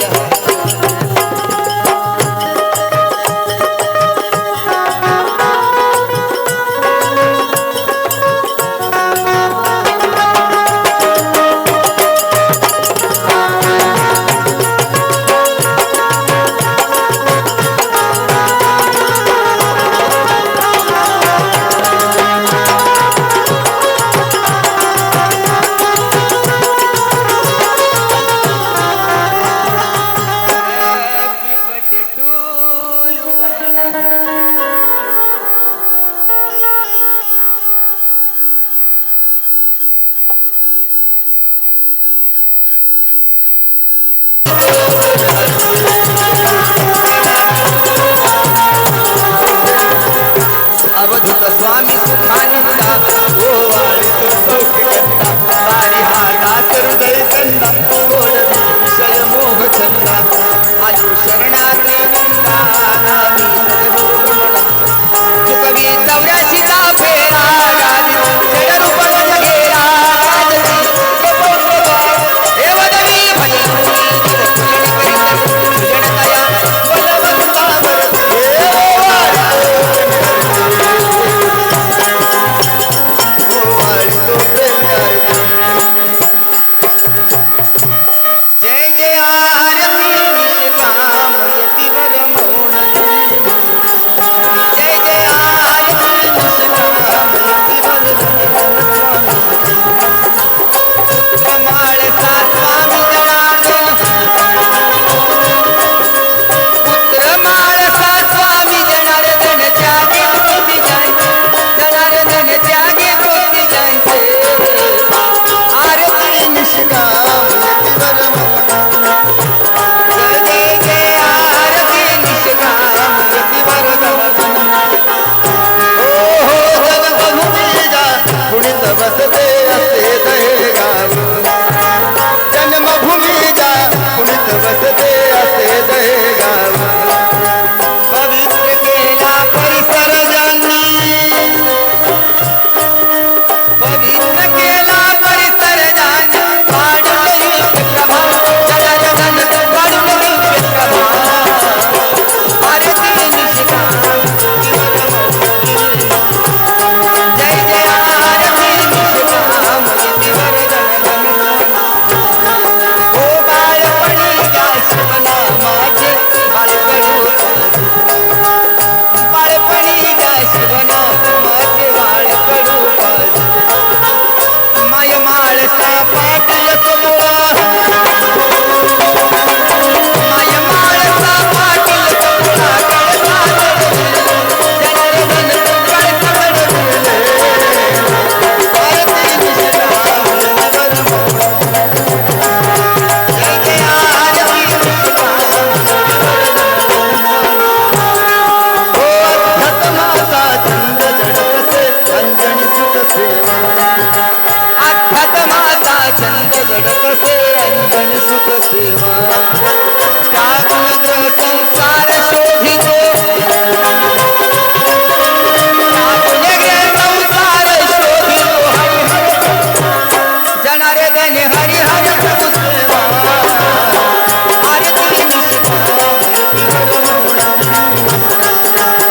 पाटील कमळा माय माळसा पाटील कमळा कळसा जनार्दन कळसा आरती निशिता मनवर मोहन जय जय आरती निशिता हो अध्यात्माचा चंद्र जडकसे अंजनी सुख सेवा अध्यात्माचा चंद्र जडकसे अंजनी सुख सेवा त्यागनग्र संसार शोधितो त्यागनग्र संसार शोधितो हरिहर जनार्दन हरिहर सुख सेवा आरती निशिता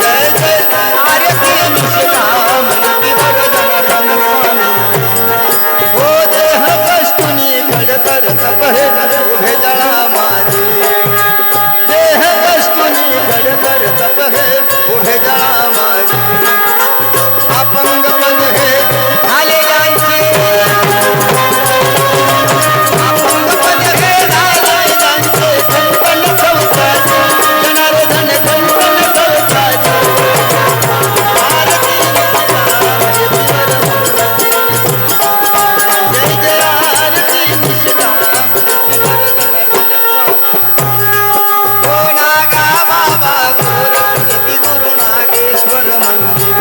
जय जय आरती निशिता मनतीवर जनार्दन स्वामी हो देह कष्टुनी घडकर तप हे उभे जळा माझे देह कष्टुनी घडकर तप हे उभे जळा माझे अपंग पद हे झालेल्यांचे अपंग पद हे झालेल्यांचे कंपन कवचाचे जनार्दन कंपन कवचाचे आरती निशिता जय जय आरती निशिता हो नागा बाबा गोरखपुरी गुरु नागेश्वर मंदिर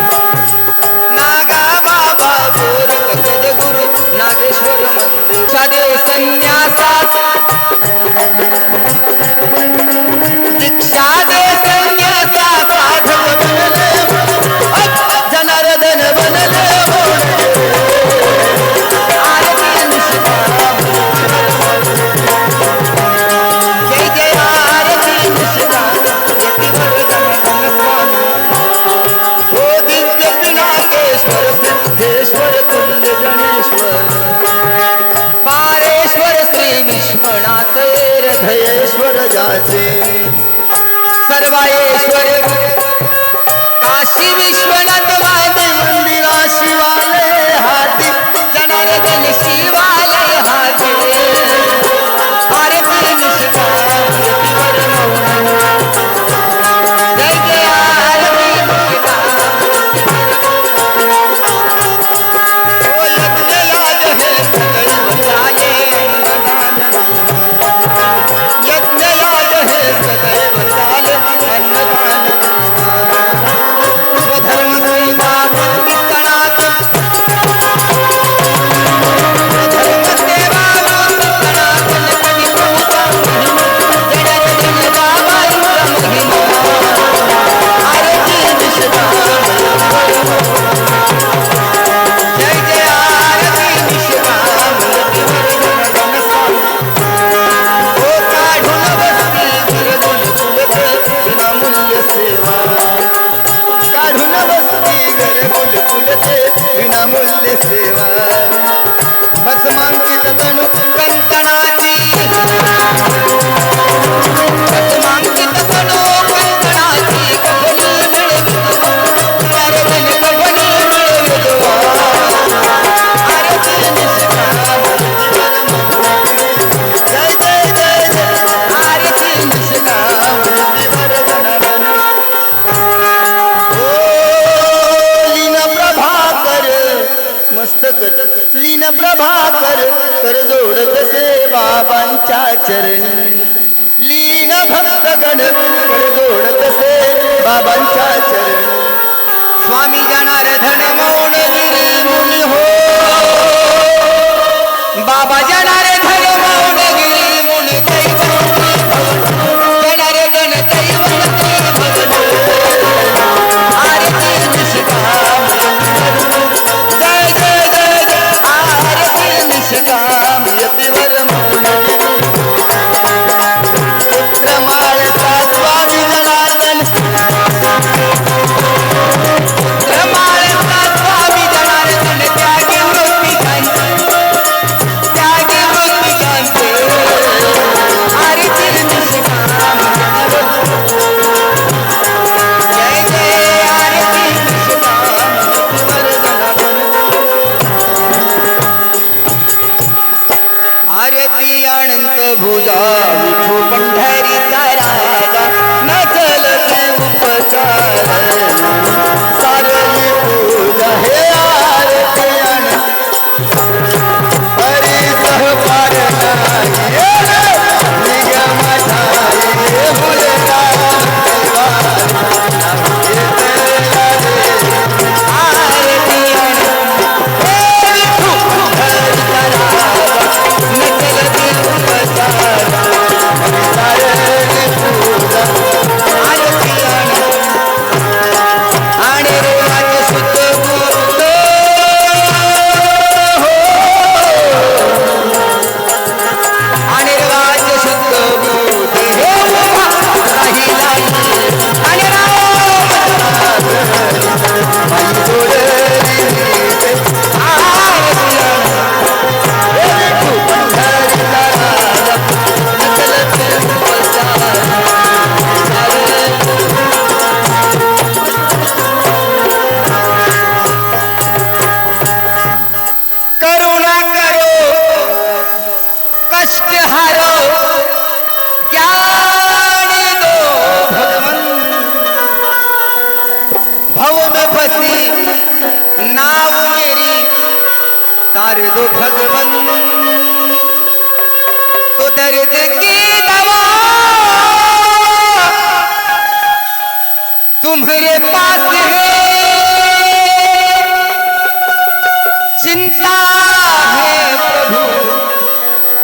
नागा बाबा गोरखपुरी गुरु नागेश्वर मंदिर साधे संन्यासात दीक्षा दे संन्यासा साधक बनले जनार्दन बनले आरती निशिता जय जय आरती निशिता यतिवर जनार्दन स्वामी हो दिव्य पिनाकेश्वर सिद्धेश्वर कुंज जनेश्वर पारेश्वर श्री विश्वनाथ हृदयेश्वर जाचे सर्वायेश्वर काशी विश्वनाथ माझे मंदिरा शिवालय हाती जनार्दन शिवालय हाती आरती निशिता यतिवर मौन जय जय आरती निशिता हो यज्ञ याग हे सदैव चाले यज्ञ याग हे सदैव चाले अन्नदान स्वधर्म सेवा कीर्तनात स्वधर्म सेवा कीर्तनात कधी पोहोचा जनार्दन बाबांचा महिमा आरती निशिता जय जय आरती निशिता यतिवर जनार्दन स्वामी हो काढून बसती घरगुल फुलते विनामूल्य सेवा काढून बसती घरगुल फुलते विनामूल्य सेवा भस्मांकित तनु कंकणाची भस्मांकित तनु कंकणाची कफनी मिळवितो जनार्दन कफनी मिळवितो आरती निशिता यतिवर मौन जय जय जय जय आरती निशिता यतिवर जनार्दन ओ लीन प्रभाकर मस्तक लीन प्रभाकर कर जोड कसे बाबांच्या चरणी लीन भक्तगण कर जोड कसे बाबांच्या चरणी स्वामी जनार्दन मौनगिरी मुनी हो बाबा जनार्दन मौनगिरी मुनी दैवंती जनार्दन दैवंती भगवती आरती निशिता जय जय जय जय आरती निशिता यतिवर मौनगिरी पुत्र माळसा स्वामी जनार्दन पुत्र माळसा स्वामी जनार्दन त्यागी वृत्ती त्यागी आरती अनंत भुजा विठू पंढरीचा राजा नचल ते उपचार सारली पूजा हे आरती अनंत हरी सहपार निगम ठाई मुलगा तार दो भगवन तो दर्द की दवा तुम्हारे पास है चिंता है प्रभु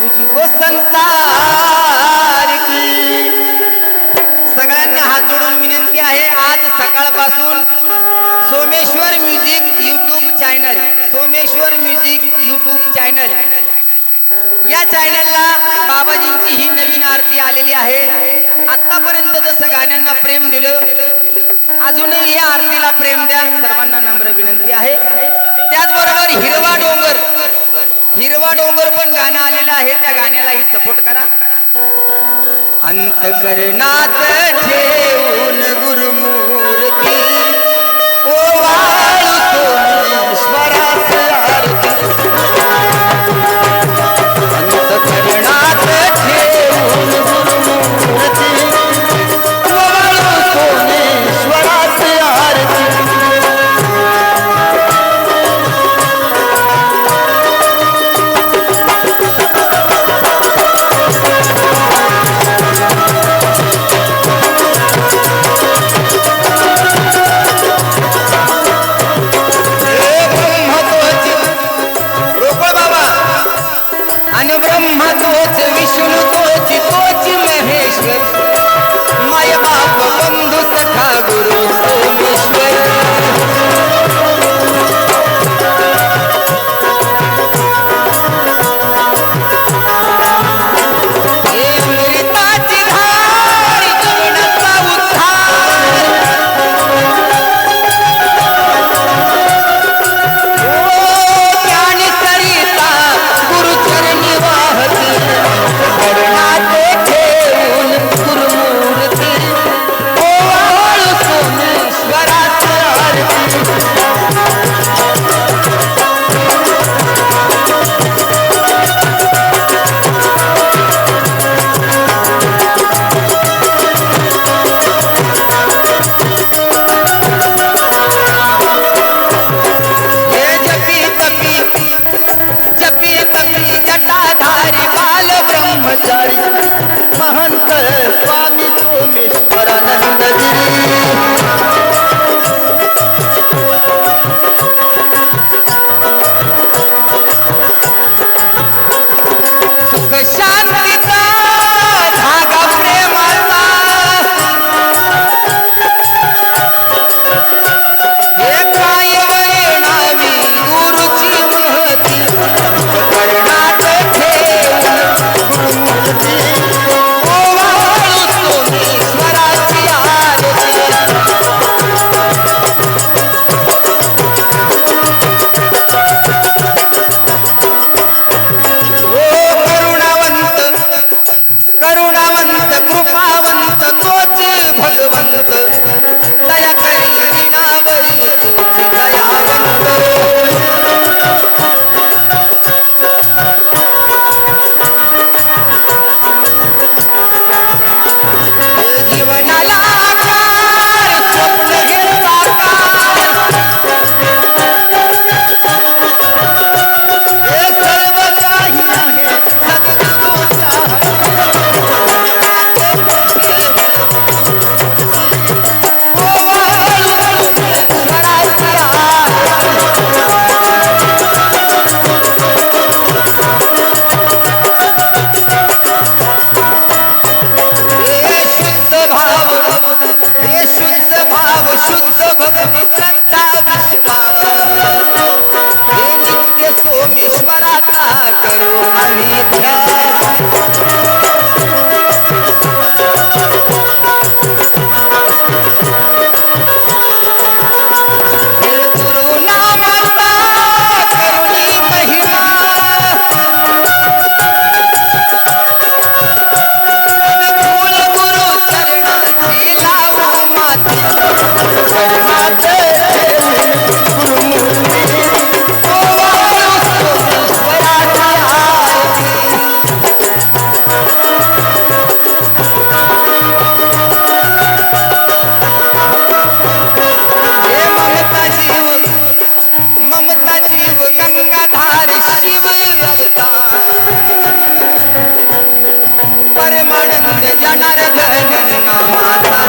तुझको संसार की सगळ्यांना हात जोडून विनंती आहे आज सकाळपासून Someshwar music YouTube channel Someshwar music YouTube channel या चॅनलला बाबाजींची ही नवीन आरती आलेली आहे. आतापर्यंत जसं गाण्यांना प्रेम दिलं अजूनही या आरतीला प्रेम द्या सर्वांना नम्र विनंती आहे. त्याचबरोबर हिरवा डोंगर पण गाणं आलेलं आहे त्या गाण्यालाही सपोर्ट करा. अंतकरणात ठेवून गुरुमूर्ती ओवाळू सोमेश्वरास आरती अंतकरणात ठेवून गुरुमूर्ती ओवाळू सोमेश्वरास आरती ब्रह्मा तोच विष्णू तोच तोच महेश्वर माय बाप बंधू सखा गुरु सोमेश्वर हे अमृताची धार जीवनाचा उद्धार ज्ञानी सरिता गुरुचरणी ठेवून गुरुमूर्ती ओवाळू सोमेश्वरास विद्या गुरु नामाचा करुणी महिमा अनुकूल गुरु चरणाची लावू माती चरणात गुरुमूर्ती स्वराची आरती हे ममता जीव गंगाधार शिव अवतार परमानंद जनार्दन नामाचा